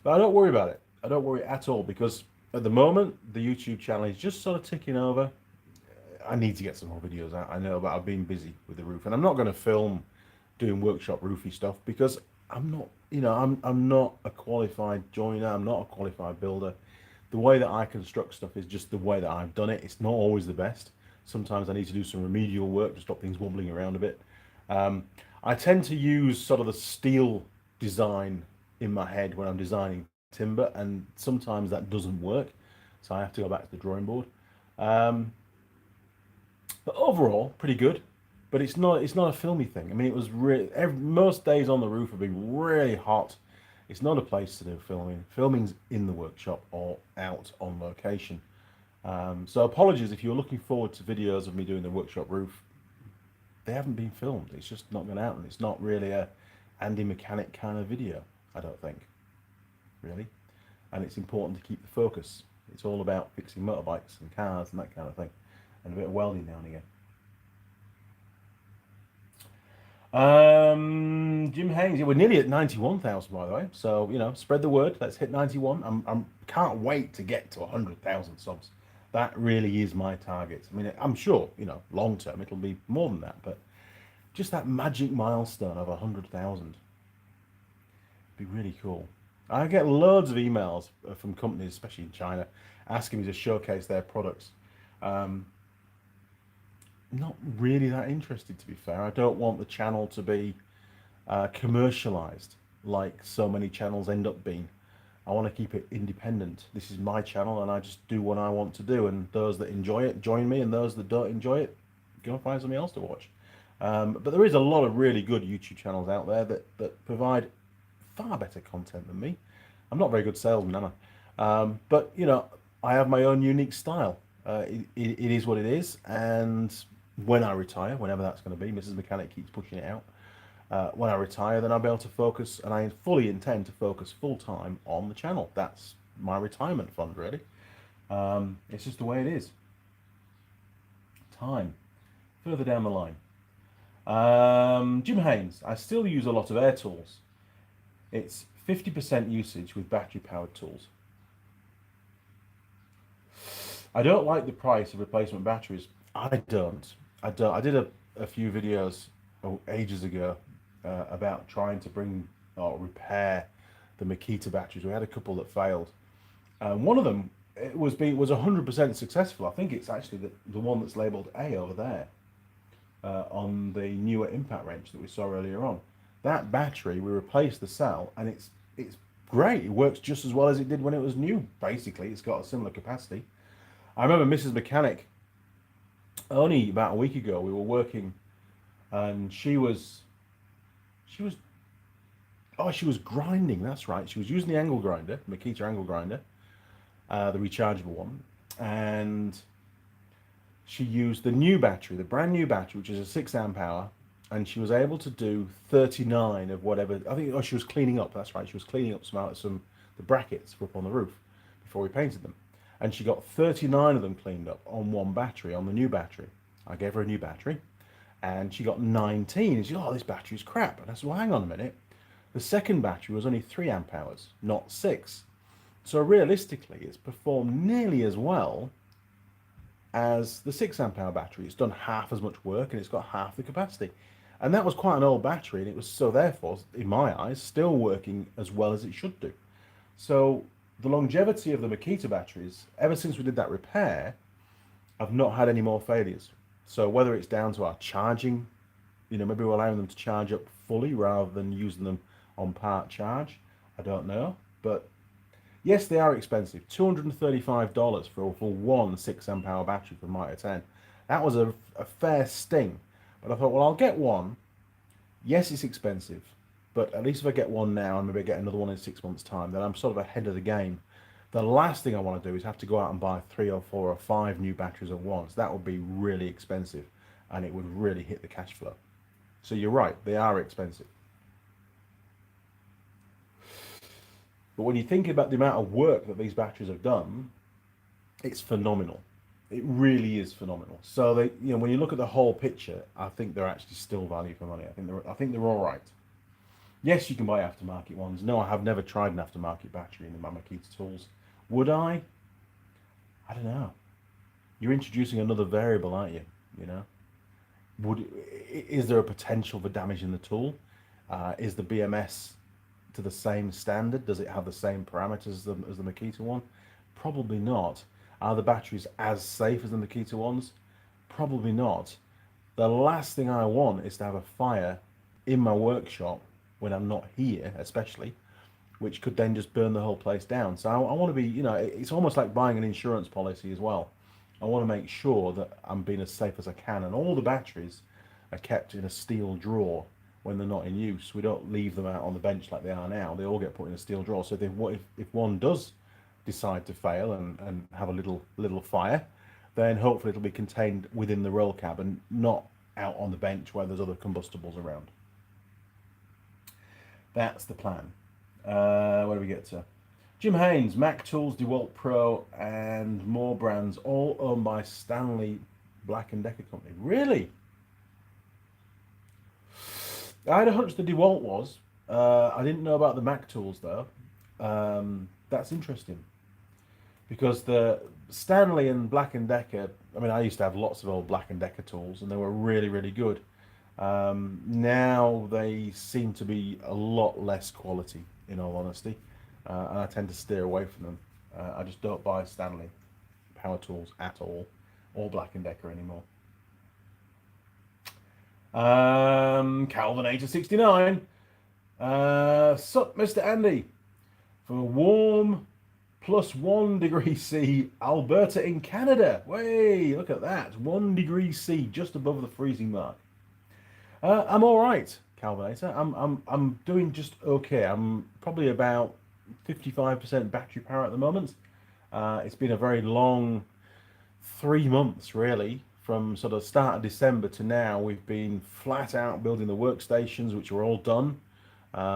But I don't worry about it. I don't worry at all because at the moment, the YouTube channel is just sort of ticking over. I need to get some more videos out. I know, but I've been busy with the roof. And I'm not going to film doing workshop roofy stuff because I'm not, you know, I'm not a qualified joiner. I'm not a qualified builder. The way that I construct stuff is just the way that I've done it. It's not always the best. Sometimes I need to do some remedial work to stop things wobbling around a bit. I tend to use sort of the steel design in my head when I'm designing timber, and sometimes that doesn't work. So I have to go back to the drawing board. But overall, pretty good. But it's not a filmy thing. I mean, it was really most days on the roof have been really hot. It's not a place to do filming. Filming's in the workshop or out on location. So apologies if you're looking forward to videos of me doing the workshop roof. They haven't been filmed. It's just not going to happen. It's not really a Andy Mechanic kind of video, I don't think, really. And it's important to keep the focus. It's all about fixing motorbikes and cars and that kind of thing, and a bit of welding now and again. Jim Haynes, yeah, we're nearly at 91,000 by the way. So spread the word. Let's hit 91. I'm can't wait to get to 100,000 subs. That really is my target. I mean, I'm sure long term it'll be more than that, but just that magic milestone of 100,000 be really cool. I get loads of emails from companies, especially in China, asking me to showcase their products. Not really that interested, to be fair. I don't want the channel to be commercialized like so many channels end up being. I want to keep it independent. This is my channel and I just do what I want to do, and those that enjoy it join me, and those that don't enjoy it go and find something else to watch. But there is a lot of really good YouTube channels out there that provide far better content than me. I'm not a very good salesman, am I? But I have my own unique style. It is what it is, and when I retire, whenever that's going to be, Mrs. Mechanic keeps pushing it out. When I retire, then I'll be able to focus, and I fully intend to focus full time on the channel. That's my retirement fund, really. It's just the way it is. Time. Further down the line. Jim Haynes, I still use a lot of air tools. It's 50% usage with battery powered tools. I don't like the price of replacement batteries. I don't. I did a few videos ages ago about trying to bring or repair the Makita batteries. We had a couple that failed. One of them was 100% successful. I think it's actually the one that's labelled A over there on the newer impact wrench that we saw earlier on. That battery, we replaced the cell, and it's great. It works just as well as it did when it was new. Basically, it's got a similar capacity. I remember Mrs. Mechanic, only about a week ago, we were working, and she was grinding. That's right. She was using the angle grinder, Makita angle grinder, the rechargeable one, and she used the new battery, the brand new battery, which is a 6 amp hour, and she was able to do 39 of whatever. I think she was cleaning up. That's right. She was cleaning up some the brackets up on the roof before we painted them. And she got 39 of them cleaned up on one battery, on the new battery. I gave her a new battery, and she got 19. And she said, "Oh, this battery's crap." And I said, "Well, hang on a minute. The second battery was only 3 amp hours, not 6. So realistically, it's performed nearly as well as the 6 amp hour battery. It's done half as much work, and it's got half the capacity." And that was quite an old battery, and it was so therefore, in my eyes, still working as well as it should do. So the longevity of the Makita batteries, ever since we did that repair, I've not had any more failures. So whether it's down to our charging, maybe we're allowing them to charge up fully rather than using them on part charge, I don't know. But yes, they are expensive. $235 for one 6 amp hour battery from Mitre 10. That was a fair sting. But I thought, well, I'll get one. Yes, it's expensive, but at least if I get one now and maybe I get another one in 6 months' time, then I'm sort of ahead of the game. The last thing I want to do is have to go out and buy 3 or 4 or 5 new batteries at once. That would be really expensive, and it would really hit the cash flow. So you're right, they are expensive. But when you think about the amount of work that these batteries have done, it's phenomenal. It really is phenomenal. So when you look at the whole picture, I think they're actually still value for money. I think they're all right. Yes, you can buy aftermarket ones. No, I have never tried an aftermarket battery in the Makita tools. Would I? I don't know. You're introducing another variable, aren't you? Is there a potential for damaging the tool? Is the BMS to the same standard? Does it have the same parameters as the Makita one? Probably not. Are the batteries as safe as the Makita ones? Probably not. The last thing I want is to have a fire in my workshop when I'm not here, especially, which could then just burn the whole place down. So I want to be, it's almost like buying an insurance policy as well. I want to make sure that I'm being as safe as I can, and all the batteries are kept in a steel drawer when they're not in use. We don't leave them out on the bench like they are now. They all get put in a steel drawer. So if one does decide to fail and have a little fire, then hopefully it'll be contained within the roll cab and not out on the bench where there's other combustibles around. That's the plan. Where do we get to? Jim Haynes, Mac Tools, DeWalt Pro, and more brands, all owned by Stanley Black & Decker Company. Really? I had a hunch the DeWalt was. I didn't know about the Mac Tools though. That's interesting because the Stanley and Black & Decker, I mean, I used to have lots of old Black & Decker tools and they were really, really good. Now they seem to be a lot less quality, in all honesty, and I tend to steer away from them. I just don't buy Stanley power tools at all, or Black & Decker anymore. Calvinator 69. Sup, Mr. Andy? For warm +1 degree C, Alberta in Canada. Way, look at that. 1 degree C, just above the freezing mark. I'm all right, Calvinator. I'm doing just okay. I'm probably about 55% battery power at the moment. It's been a very long 3 months, really. From sort of start of December to now, we've been flat out building the workstations, which are all done.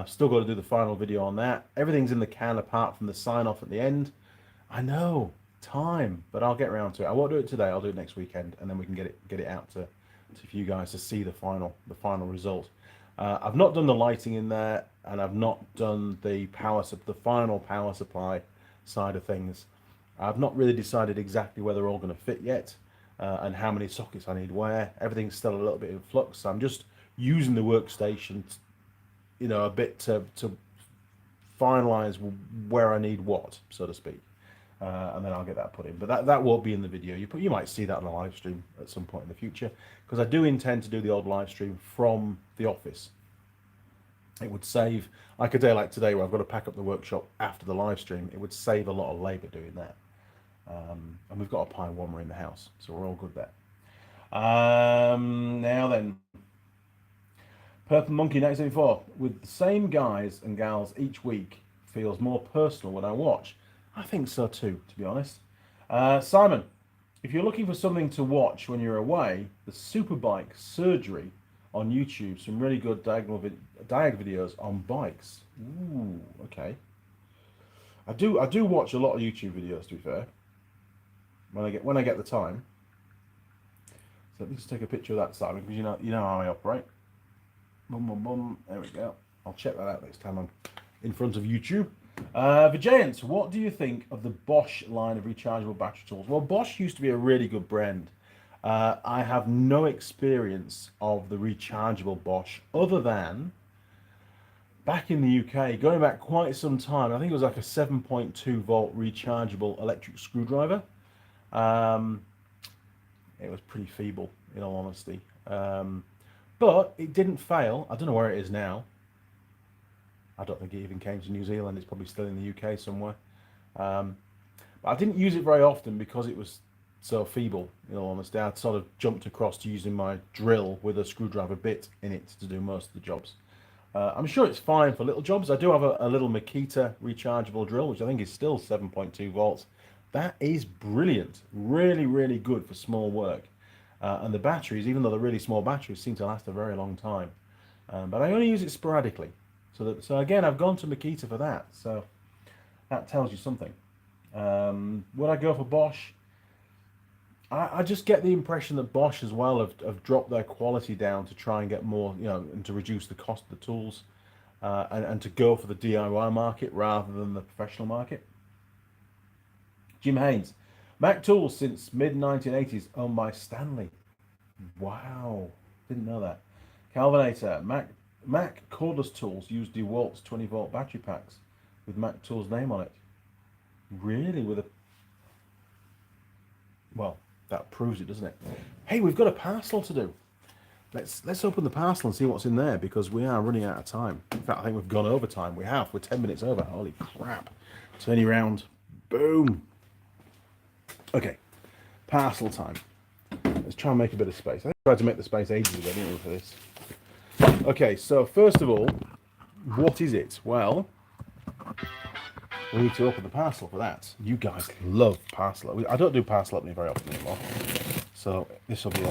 Still got to do the final video on that. Everything's in the can apart from the sign off at the end. I know, time, but I'll get around to it. I won't do it today. I'll do it next weekend, and then we can get it out to for you guys to see the final result. I've not done the lighting in there, and I've not done the final power supply side of things. I've not really decided exactly where they're all going to fit yet. And how many sockets I need where. Everything's still a little bit in flux. So I'm just using the workstation, a bit to finalize where I need what, so to speak. And then I'll get that put in. But that won't be in the video. You might see that on a live stream at some point in the future, because I do intend to do the odd live stream from the office. It would save, like a day like today where I've got to pack up the workshop after the live stream, it would save a lot of labour doing that. And we've got a pie warmer in the house, so we're all good there. Now then, Purple Monkey 1974, with the same guys and gals each week, feels more personal when I watch. I think so too, to be honest. Simon, if you're looking for something to watch when you're away, the Superbike Surgery on YouTube, some really good diag videos on bikes. Ooh, okay. I do watch a lot of YouTube videos, to be fair. When I get the time. So let me just take a picture of that, Simon, because you know how I operate. Boom, boom, boom. There we go. I'll check that out next time I'm in front of YouTube. Vijayant, what do you think of the Bosch line of rechargeable battery tools? Well, Bosch used to be a really good brand. I have no experience of the rechargeable Bosch other than back in the UK, going back quite some time. I think it was like a 7.2 volt rechargeable electric screwdriver. It was pretty feeble, in all honesty. But it didn't fail. I don't know where it is now. I don't think it even came to New Zealand. It's probably still in the UK somewhere. But I didn't use it very often because it was so feeble, in all honesty. I'd sort of jumped across to using my drill with a screwdriver bit in it to do most of the jobs. I'm sure it's fine for little jobs. I do have a little Makita rechargeable drill, which I think is still 7.2 volts. That is brilliant. Really, really good for small work. And the batteries, even though they're really small batteries, seem to last a very long time. But I only use it sporadically. So again, I've gone to Makita for that. So that tells you something. Would I go for Bosch? I just get the impression that Bosch as well have dropped their quality down to try and get more, and to reduce the cost of the tools, and to go for the DIY market rather than the professional market. Jim Haynes, Mac Tools since mid-1980s, owned by Stanley. Wow, didn't know that. Calvinator, Mac cordless tools use DeWalt's 20-volt battery packs with Mac Tools' name on it. Really, well, that proves it, doesn't it? Hey, we've got a parcel to do. Let's open the parcel and see what's in there, because we are running out of time. In fact, I think we've gone over time. We're 10 minutes over. Holy crap. Turning around. Boom. Okay. parcel time. Let's try and make a bit of space. I think I tried to make the space ages ago, didn't we, for this? Okay, so first of all, what is it? Well, we need to open the parcel for that. You guys love parcel. I don't do parcel opening very often anymore. So this will be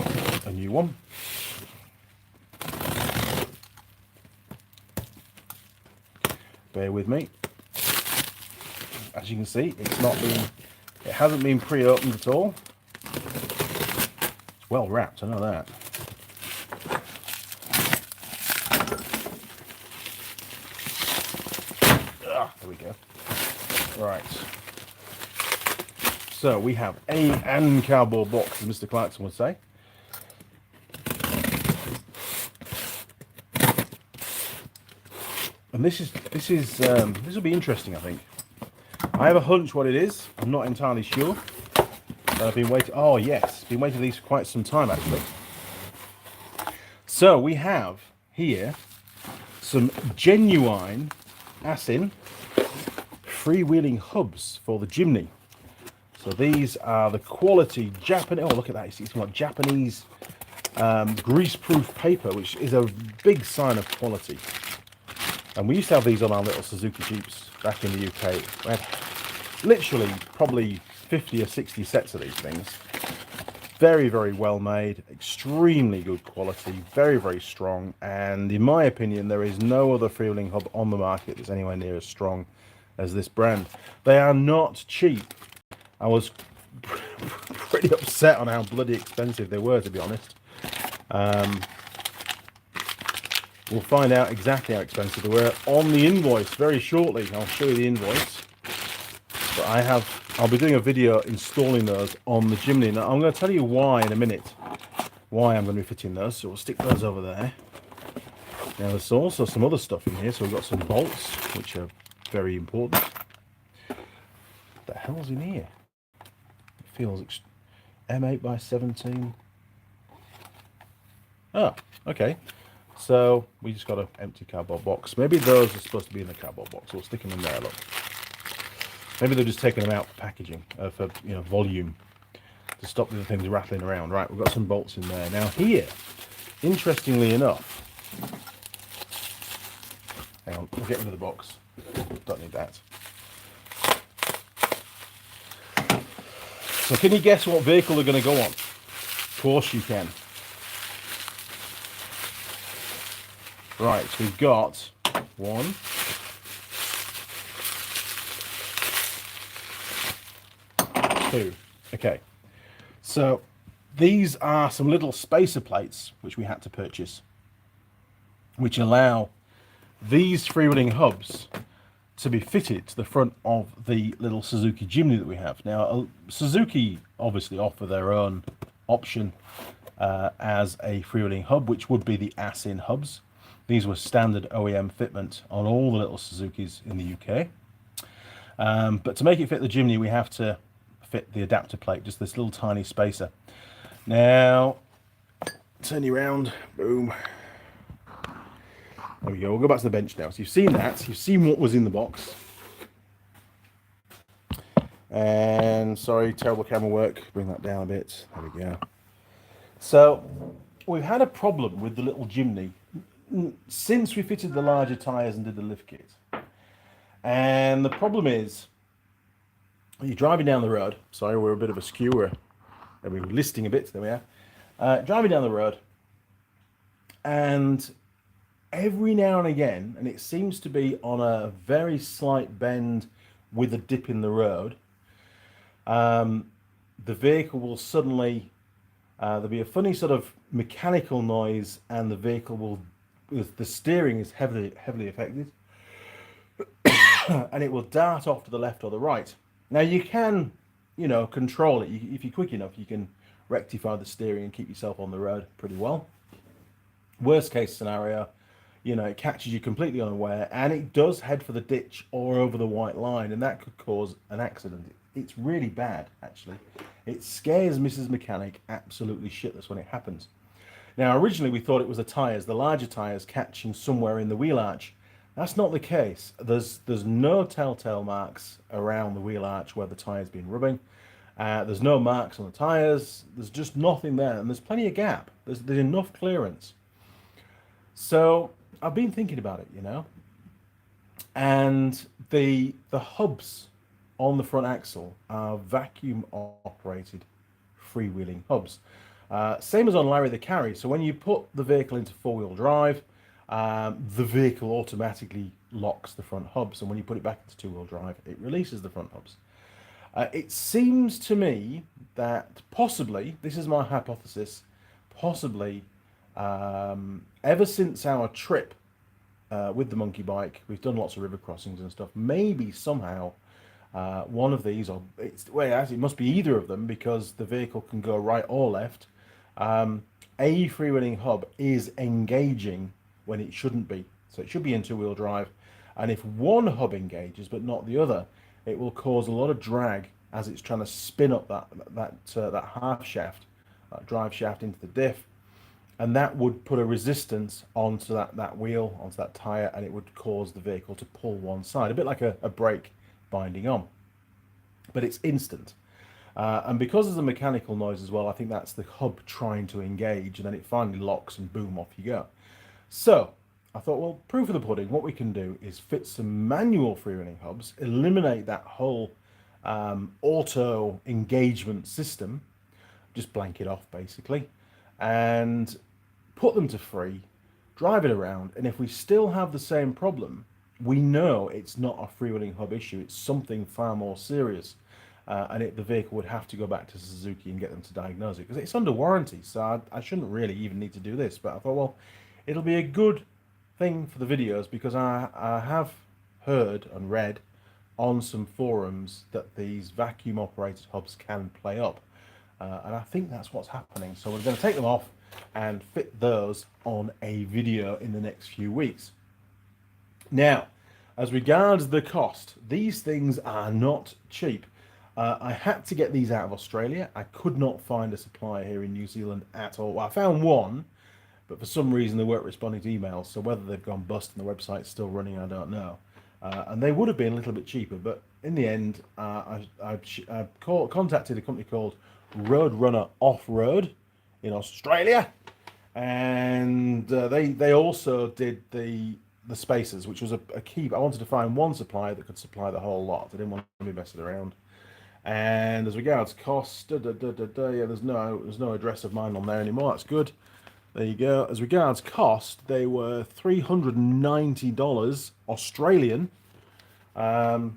a new one. Bear with me. As you can see, it hasn't been pre-opened at all. It's well wrapped, I know that. There we go. Right. So we have an cardboard box, as Mr. Clarkson would say. And this will be interesting, I think. I have a hunch what it is. I'm not entirely sure. I've been waiting. Oh yes, been waiting for these for quite some time actually. So we have here some genuine ASIN freewheeling hubs for the chimney. So these are the quality Japanese. Oh, look at that! It's got Japanese grease-proof paper, which is a big sign of quality. And we used to have these on our little Suzuki Jeeps back in the UK. We had literally probably 50 or 60 sets of these things. Very, very well made, extremely good quality, very, very strong. And in my opinion, there is no other freewheeling hub on the market that's anywhere near as strong as this brand. They are not cheap. I was pretty upset on how bloody expensive they were, to be honest. We'll find out exactly how expensive they were on the invoice very shortly. I'll show you the invoice. But I'll be doing a video installing those on the chimney. Now I'm going to tell you why in a minute, why I'm going to be fitting those. So we'll stick those over there. Now there's also some other stuff in here. So we've got some bolts, which are very important. What the hell's in here? It feels M8 by 17. Oh, okay. So we just got an empty cardboard box. Maybe those are supposed to be in the cardboard box. We'll stick them in there. Look. Maybe they're just taking them out for packaging, for volume, to stop the things rattling around. Right, we've got some bolts in there. Now here, interestingly enough, hang on, we'll get rid of the box. Don't need that. So can you guess what vehicle they're going to go on? Of course you can. Right, so we've got one, two. Okay, so these are some little spacer plates which we had to purchase, which allow these freewheeling hubs to be fitted to the front of the little Suzuki Jimny that we have. Now, Suzuki obviously offer their own option as a freewheeling hub, which would be the ASIN hubs. These were standard OEM fitment on all the little Suzukis in the UK. But to make it fit the Jimny, we have to fit the adapter plate, just this little tiny spacer. Now, turn you around, boom. There we go, we'll go back to the bench now. So you've seen that, you've seen what was in the box. And sorry, terrible camera work, bring that down a bit, there we go. So, we've had a problem with the little Jimny since we fitted the larger tyres and did the lift kit. And the problem is, you're driving down the road, sorry, we're a bit of a skew, we're listing a bit, there we are. Driving down the road, and every now and again, and it seems to be on a very slight bend with a dip in the road, the vehicle will suddenly, there'll be a funny sort of mechanical noise, and the vehicle will, the steering is heavily affected, and it will dart off to the left or the right. Now you can, control it. If you're quick enough, you can rectify the steering and keep yourself on the road pretty well. Worst case scenario, it catches you completely unaware, and it does head for the ditch or over the white line, and that could cause an accident. It's really bad, actually. It scares Mrs. Mechanic absolutely shitless when it happens. Now, originally we thought it was the tyres, the larger tyres catching somewhere in the wheel arch. That's not the case. There's no telltale marks around the wheel arch where the tyre's been rubbing. There's no marks on the tyres. There's just nothing there, and there's plenty of gap. There's enough clearance. So I've been thinking about it, and the hubs on the front axle are vacuum operated freewheeling hubs. Same as on Larry the Carry. So when you put the vehicle into four-wheel drive, the vehicle automatically locks the front hubs, and when you put it back into two-wheel drive, it releases the front hubs. It seems to me that possibly, this is my hypothesis, possibly ever since our trip with the monkey bike, we've done lots of river crossings and stuff. Maybe somehow one of these, or it must be either of them because the vehicle can go right or left. A freewheeling hub is engaging when it shouldn't be, so it should be in two-wheel drive. And if one hub engages but not the other, it will cause a lot of drag as it's trying to spin up that half shaft, drive shaft into the diff, and that would put a resistance onto that wheel, onto that tire, and it would cause the vehicle to pull one side, a bit like a brake binding on. But it's instant. And because there's a mechanical noise as well, I think that's the hub trying to engage, and then it finally locks and boom, off you go. So I thought, well, proof of the pudding, what we can do is fit some manual freewheeling hubs, eliminate that whole auto engagement system, just blank it off basically, and put them to free, drive it around, and if we still have the same problem, we know it's not a freewheeling hub issue, it's something far more serious. And the vehicle would have to go back to Suzuki and get them to diagnose it because it's under warranty. So I shouldn't really even need to do this. But I thought, well, it'll be a good thing for the videos because I have heard and read on some forums that these vacuum operated hubs can play up. And I think that's what's happening. So we're going to take them off and fit those on a video in the next few weeks. Now, as regards the cost, these things are not cheap. I had to get these out of Australia. I could not find a supplier here in New Zealand at all. Well, I found one, but for some reason they weren't responding to emails. So whether they've gone bust and the website's still running, I don't know. And they would have been a little bit cheaper, but in the end, I contacted a company called Roadrunner Off-Road in Australia, and they also did the spacers, which was a key. I wanted to find one supplier that could supply the whole lot. I didn't want to be messing around. And as regards cost, yeah, there's no address of mine on there anymore. That's good. There you go. As regards cost, they were $390 Australian. The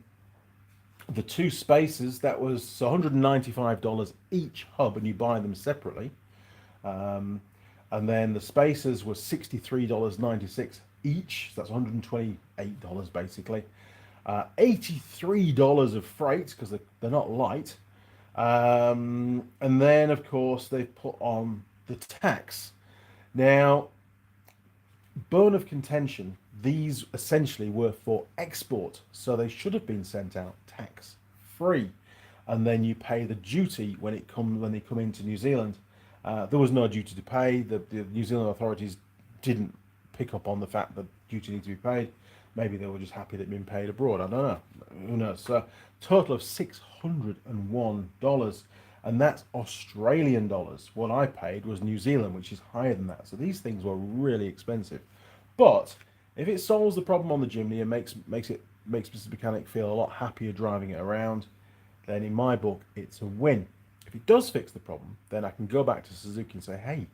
two spacers, that was $195 each hub, and you buy them separately. And then the spacers were $63.96 each. So that's $128 basically. $83 of freight because they're not light. And then, of course, they put on the tax. Now, bone of contention, these essentially were for export, so they should have been sent out tax free, and then you pay the duty when they come into New Zealand. There was no duty to pay. The New Zealand authorities didn't pick up on the fact that duty needs to be paid. Maybe they were just happy that it'd been paid abroad. I don't know. Who knows? So, total of $601, and that's Australian dollars. What I paid was New Zealand, which is higher than that. So these things were really expensive. But if it solves the problem on the Jimny and makes Mr. Mechanic feel a lot happier driving it around, then in my book it's a win. If it does fix the problem, then I can go back to Suzuki and say, hey,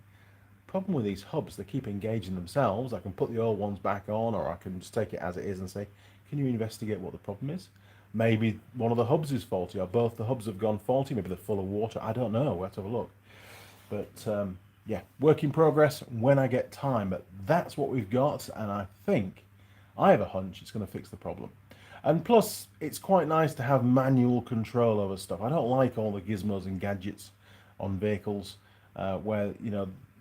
problem with these hubs, they keep engaging themselves. I can put the old ones back on, or I can just take it as it is and say, can you investigate what the problem is? Maybe one of the hubs is faulty, or both the hubs have gone faulty. Maybe they're full of water. I don't know. We'll have to have a look. But yeah, work in progress when I get time. But that's what we've got, and I have a hunch it's going to fix the problem. And plus, it's quite nice to have manual control over stuff. I don't like all the gizmos and gadgets on vehicles where,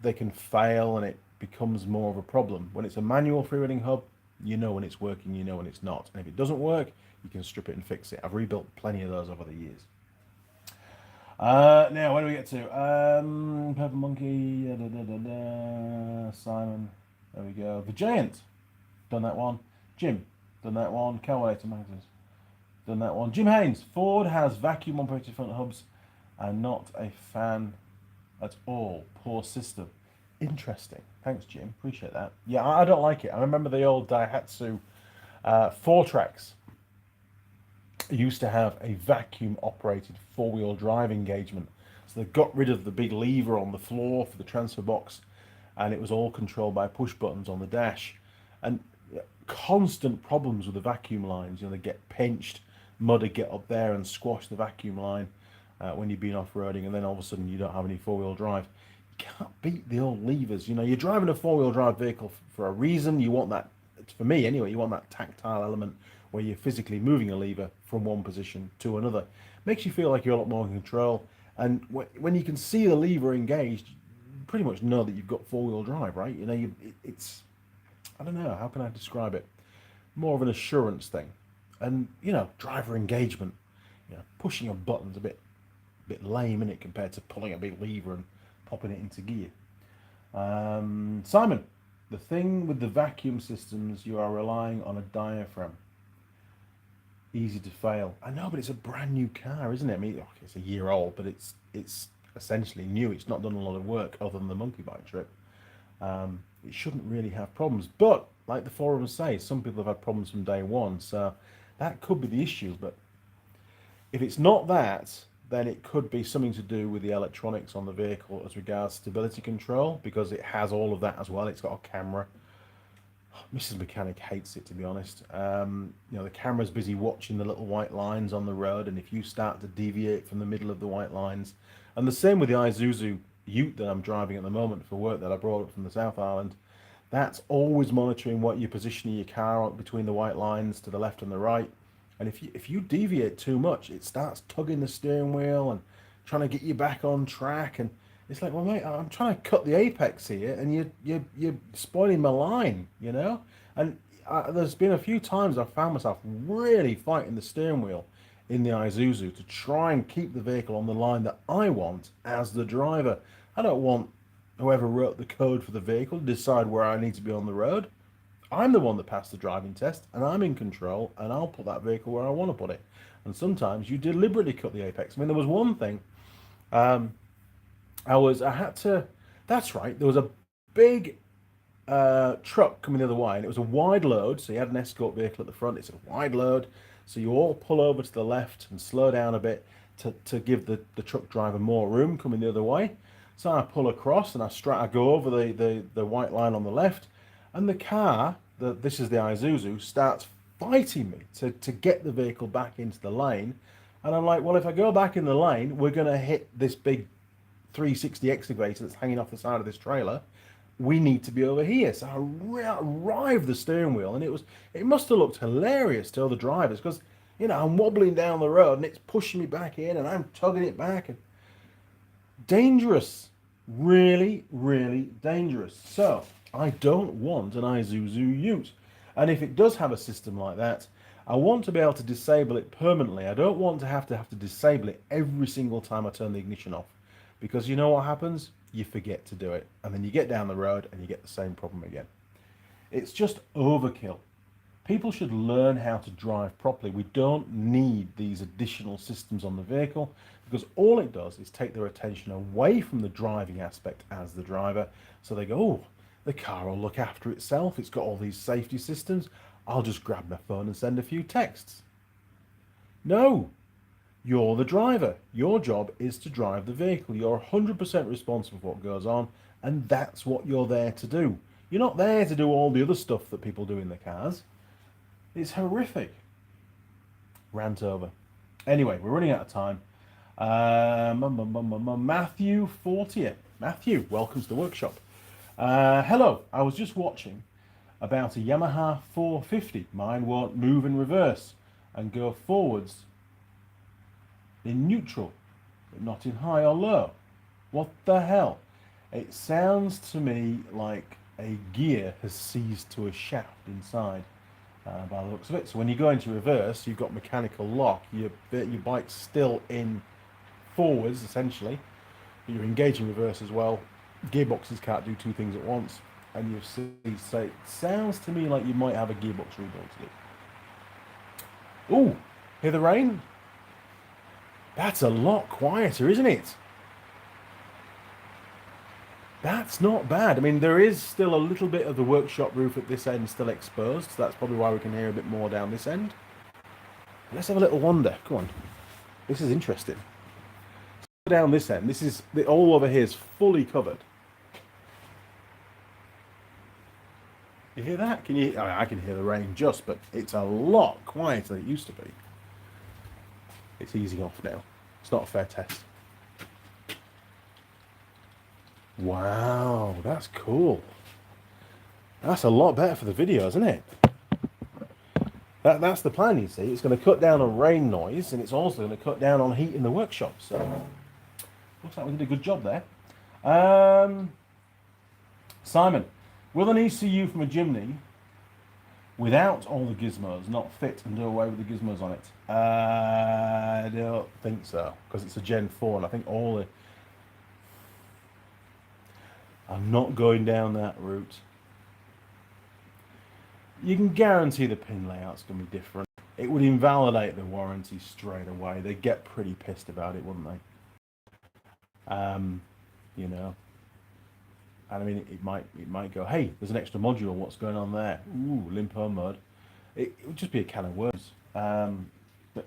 they can fail and it becomes more of a problem. When it's a manual freewheeling hub, you know when it's working, you know when it's not. And if it doesn't work, you can strip it and fix it. I've rebuilt plenty of those over the years. Now, where do we get to? Purple Monkey, Simon, there we go. The Giant, done that one. Jim, done that one. Coway Tomatoes, done that one. Jim Haynes, Ford has vacuum operated front hubs and not a fan at all. Poor system. Interesting. Thanks, Jim. Appreciate that. Yeah, I don't like it. I remember the old Daihatsu 4-tracks used to have a vacuum operated four-wheel drive engagement. So they got rid of the big lever on the floor for the transfer box, and it was all controlled by push buttons on the dash. And constant problems with the vacuum lines. They get pinched, mud would get up there and squash the vacuum line when you've been off-roading, and then all of a sudden you don't have any four-wheel drive. You can't beat the old levers. You're driving a four-wheel drive vehicle for a reason. You want that, for me anyway, you want that tactile element where you're physically moving a lever from one position to another. Makes you feel like you're a lot more in control. And when you can see the lever engaged, you pretty much know that you've got four-wheel drive, right? It's, I don't know, how can I describe it? More of an assurance thing. And, driver engagement, pushing a button's a bit lame, isn't it, compared to pulling a big lever and popping it into gear. Simon, the thing with the vacuum systems, you are relying on a diaphragm. Easy to fail. I know, but it's a brand new car, isn't it? I mean, it's a year old, but it's essentially new. It's not done a lot of work other than the monkey bike trip. It shouldn't really have problems. But like the forums say, some people have had problems from day one, so that could be the issue. But if it's not that, then it could be something to do with the electronics on the vehicle as regards stability control, because it has all of that as well. It's got a camera. Mrs. Mechanic hates it, to be honest. The camera's busy watching the little white lines on the road, and if you start to deviate from the middle of the white lines, and the same with the Isuzu Ute that I'm driving at the moment for work that I brought up from the South Island, that's always monitoring what you're positioning your car between the white lines to the left and the right. And if you deviate too much, it starts tugging the steering wheel and trying to get you back on track. And it's like, well, mate, I'm trying to cut the apex here, and you're spoiling my line, And there's been a few times I've found myself really fighting the steering wheel in the Isuzu to try and keep the vehicle on the line that I want as the driver. I don't want whoever wrote the code for the vehicle to decide where I need to be on the road. I'm the one that passed the driving test, and I'm in control, and I'll put that vehicle where I want to put it. And sometimes you deliberately cut the apex. I mean, there was one thing. That's right, there was a big truck coming the other way, and it was a wide load, so you had an escort vehicle at the front. It's a wide load, so you all pull over to the left and slow down a bit to give the truck driver more room coming the other way. So I pull across, and I go over the white line on the left, and the car, this is the Isuzu, starts fighting me to get the vehicle back into the lane. And I'm like, well, if I go back in the lane, we're going to hit this big 360 excavator that's hanging off the side of this trailer. We need to be over here. So I arrived the steering wheel, and it must have looked hilarious to other drivers, because I'm wobbling down the road and it's pushing me back in, and I'm tugging it back, and dangerous, really, really dangerous. So I don't want an Isuzu Ute, and if it does have a system like that, I want to be able to disable it permanently. I don't want to have to disable it every single time I turn the ignition off, because you know what happens? You forget to do it, and then you get down the road and you get the same problem again. It's just overkill. People should learn how to drive properly. We don't need these additional systems on the vehicle, because all it does is take their attention away from the driving aspect as the driver. So they go, oh, the car will look after itself. It's got all these safety systems. I'll just grab my phone and send a few texts. No, you're the driver. Your job is to drive the vehicle. You're 100% responsible for what goes on, and that's what you're there to do. You're not there to do all the other stuff that people do in the cars. It's horrific. Rant over. Anyway, we're running out of time. Matthew Fortier. Matthew, welcome to the workshop. Hello, I was just watching about a Yamaha 450. Mine won't move in reverse and go forwards in neutral, but not in high or low. What the hell? It sounds to me like a gear has seized to a shaft inside, by the looks of it. So when you go into reverse, you've got mechanical lock. Your bike's still in forwards, essentially, but you're engaging reverse as well. Gearboxes can't do two things at once, and you see, so it sounds to me like you might have a gearbox rebuild to do. Ooh, hear the rain? That's a lot quieter, isn't it? That's not bad. I mean, there is still a little bit of the workshop roof at this end still exposed, so that's probably why we can hear a bit more down this end. Let's have a little wander. Come on. This is interesting. Down this end, this is all over here is fully covered. You hear that? Can you? I can hear the rain just, but it's a lot quieter than it used to be. It's easing off now. It's not a fair test. Wow, that's cool. That's a lot better for the video, isn't it? That's the plan, you see. It's going to cut down on rain noise, and it's also going to cut down on heat in the workshop. So, looks like we did a good job there. Simon, will an ECU from a Jimny without all the gizmos not fit and do away with the gizmos on it? I don't think so, because it's a Gen 4, and I think all the... I'm not going down that route. You can guarantee the pin layout's going to be different. It would invalidate the warranty straight away. They'd get pretty pissed about it, wouldn't they? You know. And I mean, it might go, hey, there's an extra module. What's going on there? Ooh, limpo mode. It would just be a can of worms. But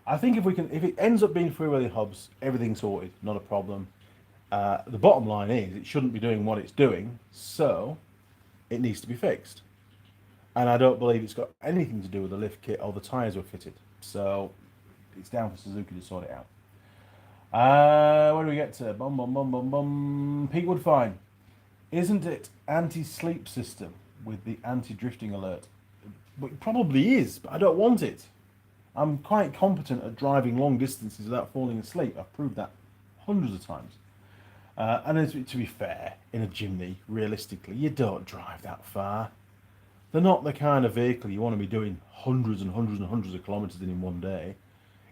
I think if it ends up being freewheeling hubs, everything's sorted, not a problem. The bottom line is it shouldn't be doing what it's doing, so it needs to be fixed. And I don't believe it's got anything to do with the lift kit or the tyres were fitted. So it's down for Suzuki to sort it out. Where do we get to? Peakwood Fine. Isn't it anti-sleep system with the anti-drifting alert? But it probably is, but I don't want it. I'm quite competent at driving long distances without falling asleep. I've proved that hundreds of times. And then to be fair, in a Jimny, realistically, you don't drive that far. They're not the kind of vehicle you want to be doing hundreds and hundreds and hundreds of kilometres in one day.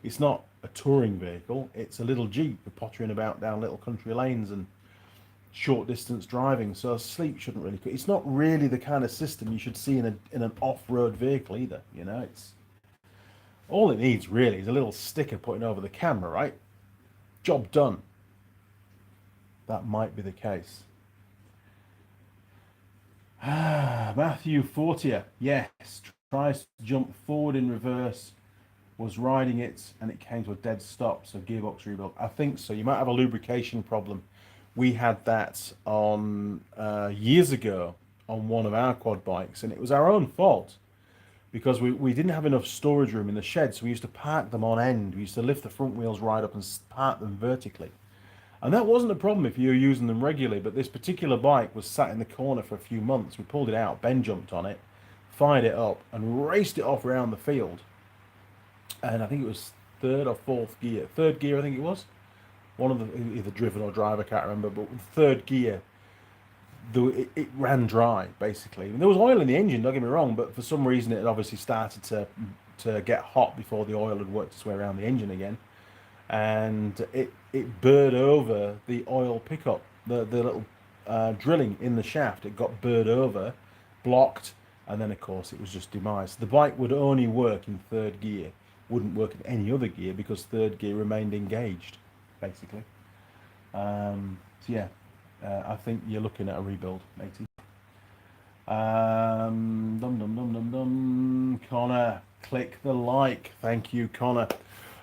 It's not a touring vehicle. It's a little Jeep for pottering about down little country lanes and short distance driving. So sleep shouldn't really... It's not really the kind of system you should see in an off-road vehicle either. You know, it's... All it needs really is a little sticker putting over the camera, right? Job done. That might be the case. Matthew Fortier, yes, tries to jump forward in reverse, was riding it and it came to a dead stop, so gearbox rebuild. I think so. You might have a lubrication problem. We had that on years ago on one of our quad bikes, and it was our own fault because we didn't have enough storage room in the shed, so we used to park them on end. We used to lift the front wheels right up and park them vertically. And that wasn't a problem if you were using them regularly, but this particular bike was sat in the corner for a few months. We pulled it out, Ben jumped on it, fired it up, and raced it off around the field. And I think it was third or fourth gear. Third gear, I think it was. One of the, either driven or drive, I can't remember, but with third gear, it ran dry, basically. And there was oil in the engine, don't get me wrong, but for some reason it had obviously started to get hot before the oil had worked its way around the engine again. And it burred over the oil pickup, the little drilling in the shaft. It got burred over, blocked, and then of course it was just demised. The bike would only work in third gear, wouldn't work in any other gear because third gear remained engaged, basically. So yeah, I think you're looking at a rebuild, matey. Connor, click the like. Thank you, Connor.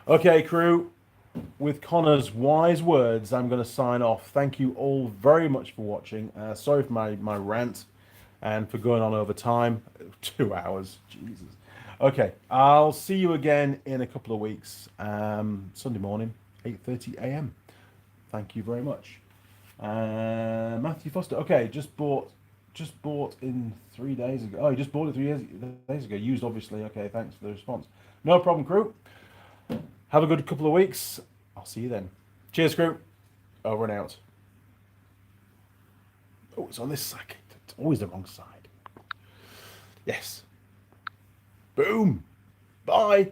Okay, crew. With Connor's wise words, I'm going to sign off. Thank you all very much for watching. Sorry for my rant and for going on over time. 2 hours, Jesus. Okay, I'll see you again in a couple of weeks. Sunday morning, 8:30 a.m. Thank you very much. Matthew Foster. Okay, just bought in 3 days ago. Oh, you just bought it 3 days ago. Used, obviously. Okay, thanks for the response. No problem, crew. Have a good couple of weeks. I'll see you then. Cheers, crew. Over and out. Oh, it's on this side. It's always the wrong side. Yes. Boom. Bye.